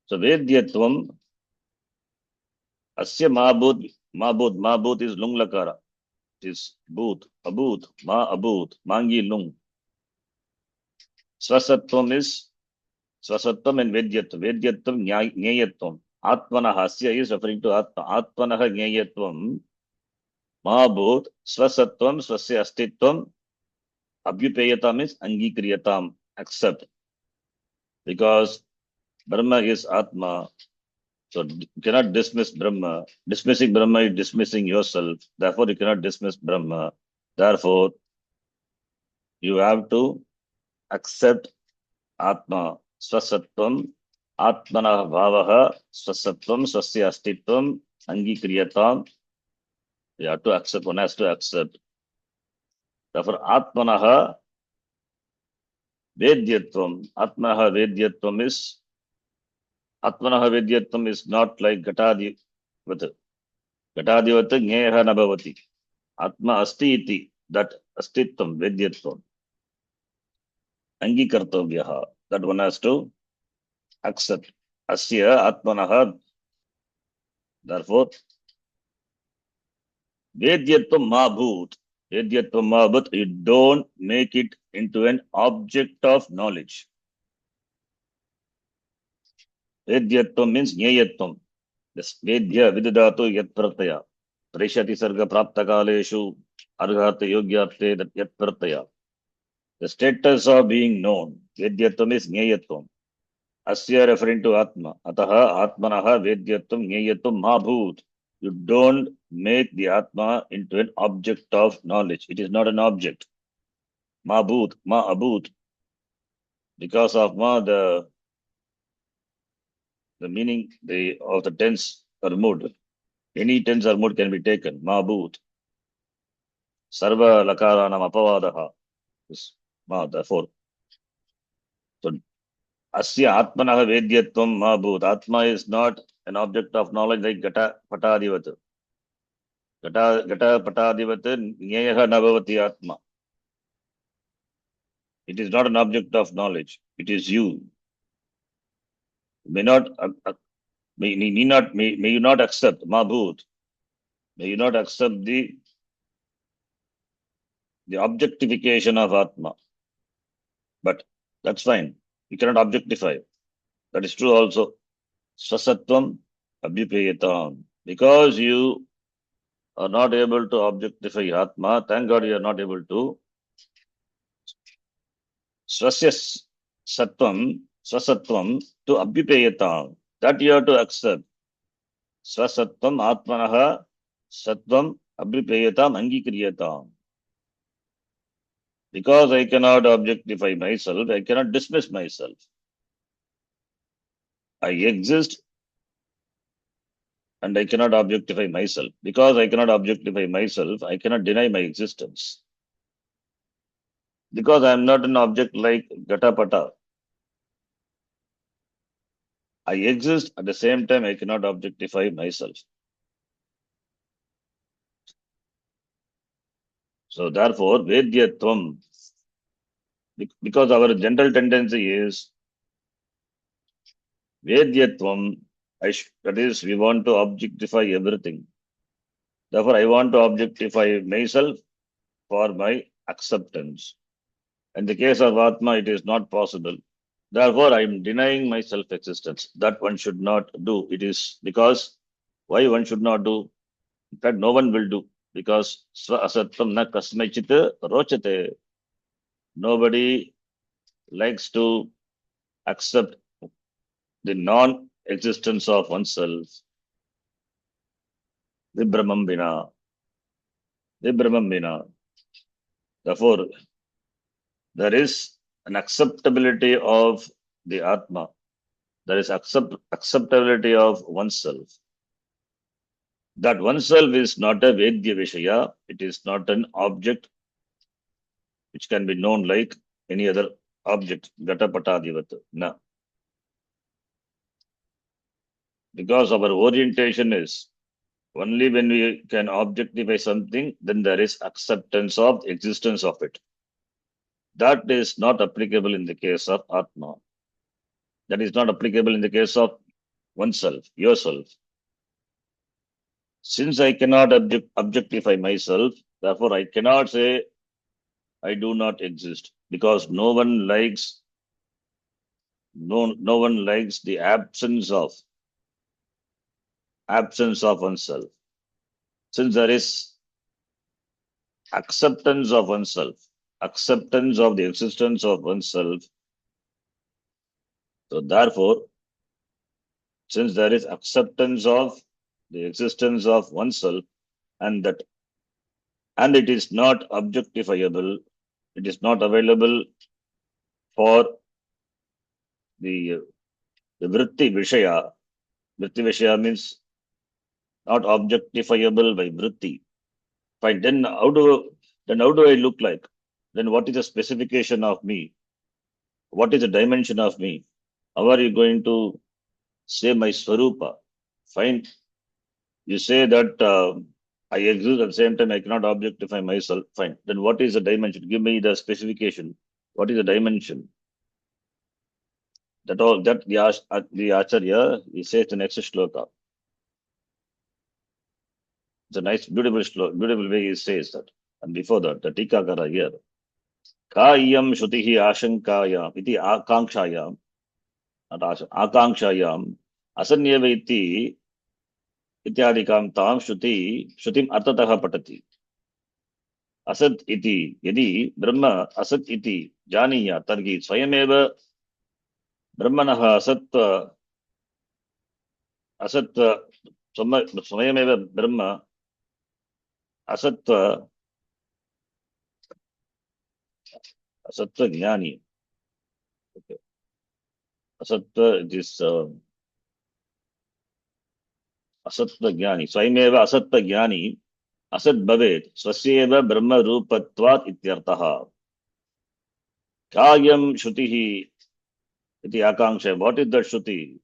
So vedyatvam asya ma bhut is lung lakara. It is bhut, abhut, mangi lung. Swasatvam is swasatvam and vedyatvam. Vedyatvam nyayatvam. Atmanaha asya is referring to Atma. Atmanaha nyayatvam. Mahabhut, swasatvam, swasya astitvam, abhyupeyatam is angikriyatam, accept. Because Brahma is Atma, so you cannot dismiss Brahma. Dismissing Brahma is dismissing yourself. Therefore, you cannot dismiss Brahma. Therefore, you have to accept Atma, swasatvam, Atmana bhavaha, swasatvam, swasya astitvam, angikriyatam. You have to accept, one has to accept. Therefore, Atmanaha Vedyatvam. Atmanaha Vedyatvam is not like Gatadivat. Gatadivat Gneha Nabhavati. Atma Asti iti. That Astitvam, Vedyatvam. Angikartavyaha. That one has to accept. Asya Atmanaha. Therefore, Vedyatvam Mabhut. Vedyatvam Mabhut. You don't make it into an object of knowledge. Vedyatvam means Nyayatvam. This Vedya Vididatu Yat Prataya. Prishati Sarga Prapta Kaleshu Arghata Yogyapte that Yat Prataya. The status of being known. Vedyatvam is Nyayatvam. Asya referring to Atma. Ataha Atmanaha Vedyatvam Nyayatvam Mabhut. You don't make the Atma into an object of knowledge. It is not an object. Mabhut, Abhut. Because of the meaning of the tense or mood. Any tense or mood can be taken. Mabhut. Sarva lakaranam apavadaha. Therefore. So, asya atmanaha vedyatvam mabhut. Atma is not an object of knowledge like Gata Patadivat. Gata Patadivat Nyayaha Nabhavati Atma. It is not an object of knowledge. It is you. May not may you not accept Mabhut. May you not accept the objectification of Atma. But that's fine. You cannot objectify. That is true also. Swasatvam abhipayatam. Because you are not able to objectify Atma, thank God you are not able to. Swasya swasatvam to abhipayatam. That you have to accept. Swasatvam atmanaha satvam abhipayatam angikriyatam. Because I cannot objectify myself, I cannot dismiss myself. I exist and I cannot objectify myself. Because I cannot objectify myself, I cannot deny my existence. Because I am not an object like Gatapata. I exist, at the same time I cannot objectify myself. So therefore, Vedyatvam, because our general tendency is Vedyatvam, that is, we want to objectify everything. Therefore, I want to objectify myself for my acceptance. In the case of Atma, it is not possible. Therefore, I am denying my self-existence. That one should not do. It is because, why one should not do? In fact, no one will do. Because sva asatvam na kasmaichit rochate. Nobody likes to accept the non-existence of oneself. Vibramam vina. Vibramam vina. Therefore, there is an acceptability of the Atma. There is acceptability of oneself. That oneself is not a Vedya Vishaya. It is not an object which can be known like any other object. Gatapatadivat. No. Because our orientation is only when we can objectify something, then there is acceptance of the existence of it. That is not applicable in the case of Atma. That is not applicable in the case of oneself, yourself. Since I cannot objectify myself, therefore I cannot say I do not exist, because no one likes the absence of oneself. Since there is acceptance of oneself, acceptance of the existence of oneself, so therefore, since there is acceptance of the existence of oneself, and it is not objectifiable, it is not available for the vritti vishaya. Vritti vishaya means not objectifiable by vritti. Fine. Then how do I look like? Then what is the specification of me? What is the dimension of me? How are you going to say my swarupa? Fine. You say that I exist at the same time I cannot objectify myself. Fine. Then what is the dimension? Give me the specification. What is the dimension? That the Acharya, he says the next shloka. It's a nice, beautiful way he says that. And before that, the Tikakara here. Kayam Shutihi Ashankayam, iti Akankshayam, not Akankshayam, Asanyeva iti ityadikam tam Shrutim Artataha Patati. Asat iti, yadi Brahma Asat iti, Janiya Targi, Swayameva Brahmanaha Asat Swayameva Brahma Asatva Jnani. Okay. Asatva, it is Asatva Jnani. Swaimeva Asatva Jnani Asat Bhavet Swasyeva Brahma Rupatvat Ityartaha. Kagyam Shutihi iti Akanksha. What is that Shruti?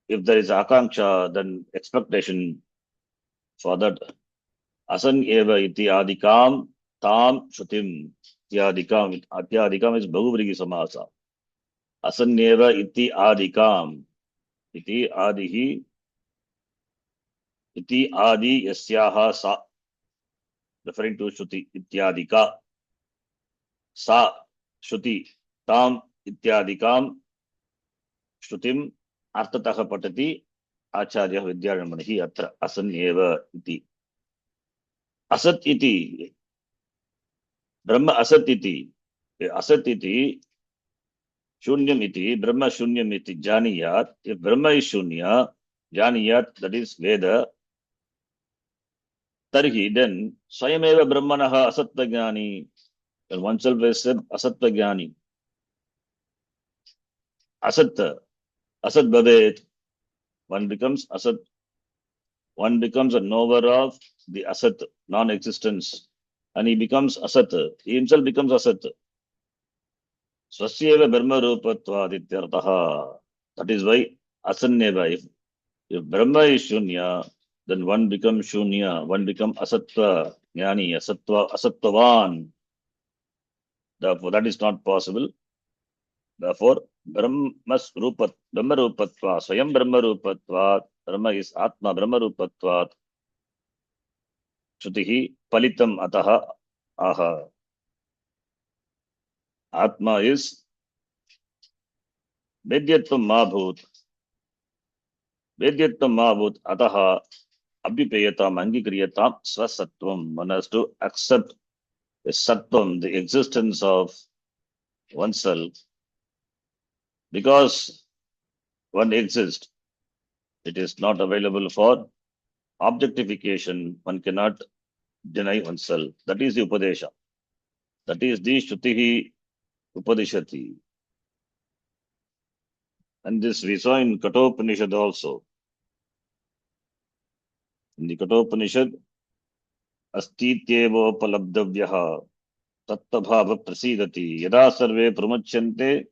if there is akanksha, then expectation for that. Asan eva iti adikam tam shrutim. Atyadikam is Bahuvrihi Samasa. Asan eva iti adikam. Iti adihi. Iti adi yasyaha sa. Referring to Shruti. Ityadika. Sa. Shruti. Tam ityadikam. Shrutim. Artataha patati. Acharya Vidyaramanihi atra asan eva iti. Asat iti. Brahma asat iti. Asat iti. Shunyam iti. Brahma shunyam iti. Janiyat. If Brahma is shunya, Janiyat, that is Veda. Tarhi, then Swayameva Brahmanaha Asattva-jnani. When oneself is said Asattva-jnani. Asatta. Asat Bhavet. One becomes Asat. One becomes a knower of the Asat, non-existence. And he becomes Asat. He himself becomes Asat. Swasyeva Brahma Rupatva. That is why Asanneva. If Brahma is Shunya, then one becomes Shunya. One becomes Asattva, Jnani, Asattvavan. Therefore, that is not possible. Therefore, Brahma Rupatva, Swayam Brahma Rupatva, Brahma is Atma Brahma Rupatva, Shutihi Palitam Ataha Aha. Atma is Vedyatvam Mabhut, Ataha Abhipayatam Angikriyatam Swasattvam. One has to accept the Sattvam, the existence of oneself. Because one exists, it is not available for objectification. One cannot deny oneself. That is the Upadesha. That is the Shrutihi Upadishati. And this we saw in Kathopanishad also. In the Kathopanishad, Astityevo Palabdavyaha Tattabhava Prasidati Yada Sarve Pramachyante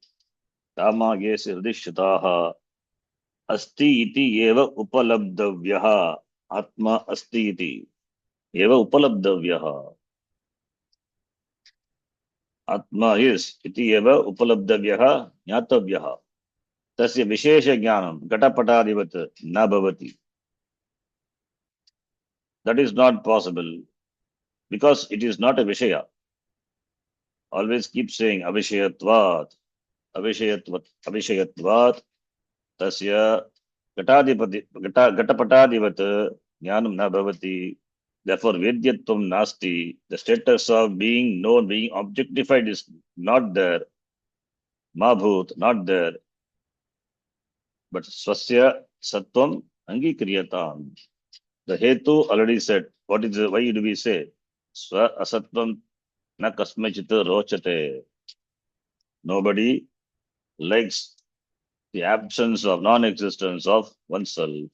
Tamage Sirdishyataha Asti iti eva upalabdavyaha. Atma asti iti eva upalabdavyaha. Atma is iti eva upalabdavyaha jnatavyaha. Tasya vishesha jnanam gatapatadivat na bhavati. That is not possible because it is not a vishaya. Always keep saying avishayatvat, avishayatvat. Tasya gatapatadivat jnanam na bhavati. Therefore, Vedyatvam Nasti, the status of being known, being objectified is not there. Mabhut, not there. But Swasya Sattvam Angikriyatam. The Hetu already said. What is why do we say? Swa Asatvam Na Kasmachita Rochate. Nobody likes the absence of non-existence of oneself.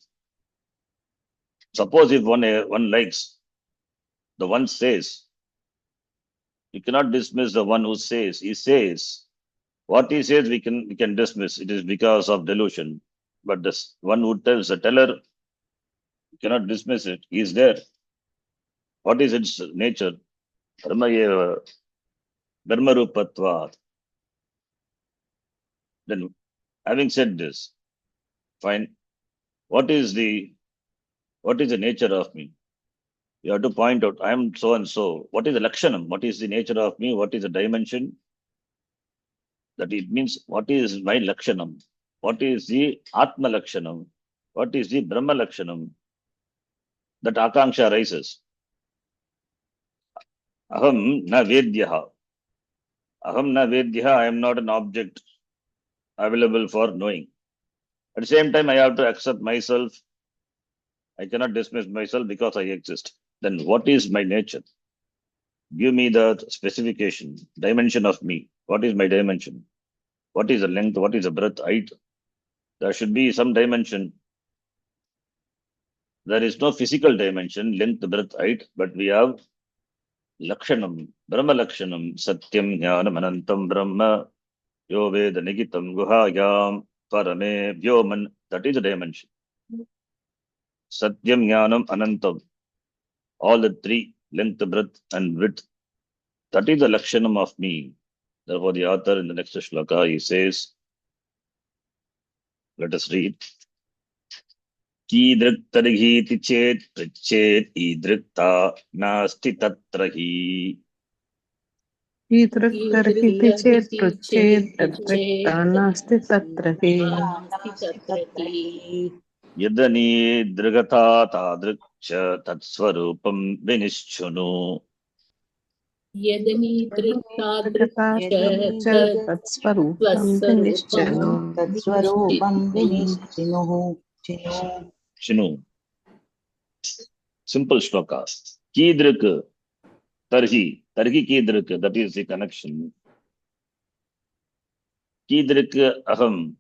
Suppose if one likes, the one says, you cannot dismiss the one who says. He says. What he says we can dismiss. It is because of delusion. But this one who tells, the teller, you cannot dismiss it. He is there. What is its nature? Dharma rupatvat. Then, having said this, fine. What is the nature of me? You have to point out, I am so and so. What is the lakshanam? What is the nature of me? What is the dimension? That it means, what is my lakshanam? What is the Atma lakshanam? What is the Brahma lakshanam? That akanksha rises. Aham na vedyaha. Aham na vedyaha, I am not an object available for knowing. At the same time, I have to accept myself. I cannot dismiss myself because I exist. Then what is my nature? Give me the specification, dimension of me. What is my dimension? What is the length? What is the breadth, height? There should be some dimension. There is no physical dimension, length, breadth, height, but we have lakshanam, Brahma lakshanam, satyam jnanam anantam Brahma, yo veda nigitam guhayam parame vyoman That is the dimension. Satyam, Jnanam, Anantam. All the three, length, breadth, and width. That is the lakshanam of me. Therefore, the author in the next shloka, he says, let us read. Kidrik targhiti chet prichet idrikta nasti tatrahi. ईदृक्तर्हिति चेत् पृच्छेत् तद्रिक्ता नास्ति तत्र हि नास्ति तत्र हि Yadani drigata tadrikcha tatsvarupam vinishchunu. यदनीदृक्तादृक् कृतादृक् च यदि तत्स्वरूपं स्वस्वरूपं विनिश्चनु तत्स्वरूपं निश्चित् विनिश्चिनुः चिनुः Shinu. Simple shloka. Kidrik tarhi. Tarhi kidrik. That is the connection. Kidrik aham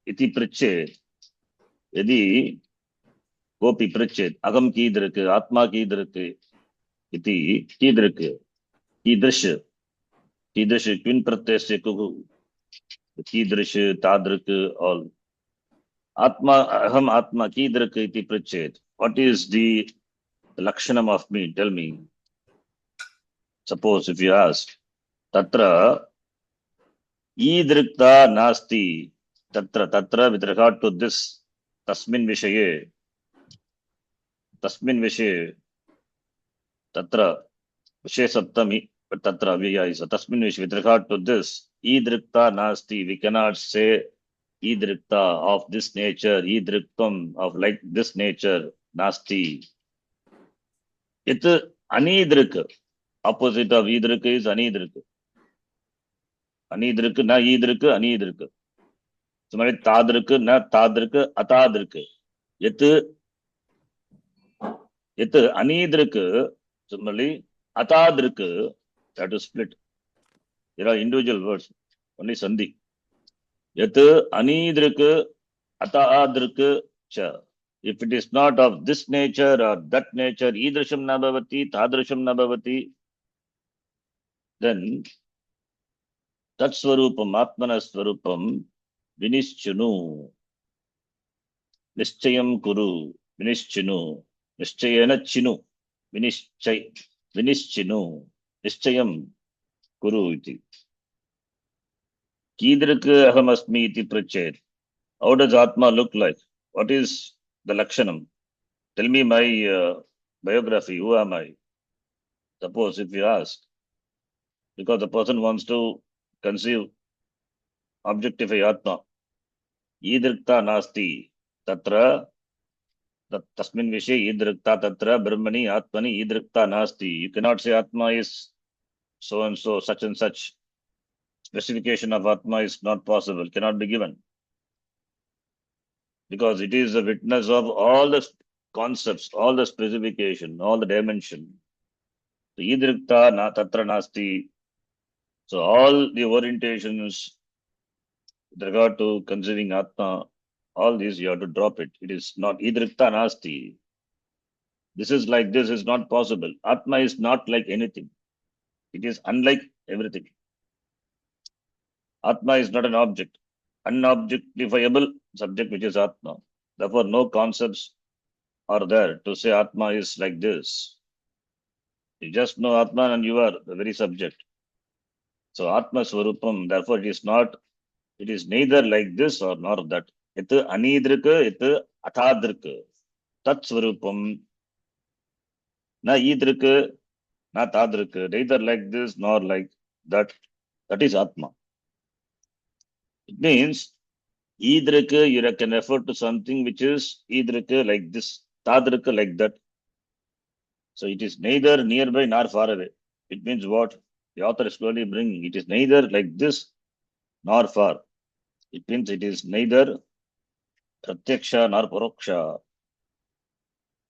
iti prichet. Yadi gopi prichet. Aham kidrik. Atma kidrik. Iti kidrik. Kidrish. Kidrish. Twin pratyasya kuhu. Kidrish. Tadrik. All. Atma. Aham atma kidrik iti prichet. What is the lakshanam of me? Tell me. Suppose if you ask. Tatra ईदृक्ता नास्ति तत्र तत्र with regard to this तस्मिन् विषये तत्र विषय सप्तमी तत्र अव्यय is तस्मिन् विषये with regard to this ईदृक्ता नास्ति we cannot say ईदृक्ता of this nature ईदृक्तम of like this nature नास्ति it अनीदृक opposite of ईदृक is अनीदृक अनीदृक न ईदृक अनीदृक तुम्हारे तादृक न तादृक अतादृक यत यत अनीदृक similarly atadrik that is split. There are individual words only sandhi yat anidrik atadrik cha. If it is not of this nature or that nature idrisham na bhavati tadrasham na bhavati then tat swarupam atmana swarupam vinishchunu nischayam kuru vinishchinu nischayena chinu vinishchinu nischayam kuru iti. Kidrik aham asmi iti prachet. How does Atma look like? What is the Lakshanam? Tell me my biography. Who am I? Suppose if you ask, because the person wants to conceive, objectify Atma. Idrikta nasti. Tatra tasmin vishe idrikta tatra brahmani atmani idrikta nasti. You cannot say Atma is so and so, such and such. Specification of Atma is not possible, cannot be given. Because it is a witness of all the concepts, all the specification, all the dimension. So, idrikta na tatra nasti. So all the orientations with regard to conceiving Atma, all these you have to drop it. It is not idrikta nasti. This is like this is not possible. Atma is not like anything. It is unlike everything. Atma is not an object. Unobjectifiable subject which is Atma. Therefore, no concepts are there to say Atma is like this. You just know Atman and you are the very subject. So Atma Swarupam, therefore it is neither like this or nor that. It anidrika, it atadrika. Tat Swarupam, na idrika, na tadrika. Neither like this nor like that. That is Atma. It means idrika, you can refer to something which is idrika like this, tadrika like that. So it is neither nearby nor far away. It means what? The author is slowly bringing. It is neither like this nor far. It means it is neither pratyaksha nor paroksha.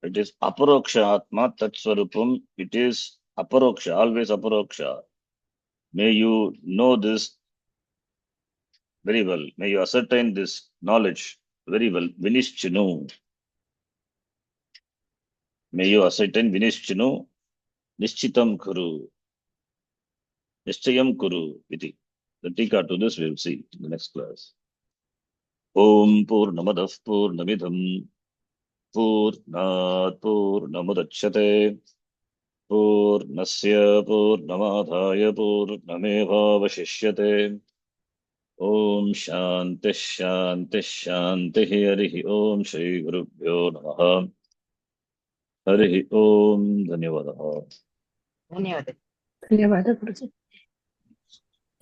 It is aparoksha atma tat swarupam. It is aparoksha, always aparoksha. May you know this very well. May you ascertain this knowledge very well. Vinishchinu. May you ascertain vinishchinu. Nishchitam kuru. Nischayam kuru. Iti. The tika to this we will see in the next class. ॐ पूर्णमदः पूर्णमिदं पूर्णात् पूर्णमुदच्यते पूर्णस्य पूर्णमादाय पूर्णमेवावशिष्यते। ॐ शान्तिः शान्तिः शान्तिः। हरिः ॐ श्रीगुरुभ्यो नमः। हरिः ॐ। धन्यवादः। ಧನ್ಯವಾದ ಧನ್ಯವಾದ ಗುರುಜಿ.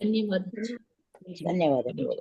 ಧನ್ಯವಾದ. ಧನ್ಯವಾದ ಧನ್ಯವಾದ.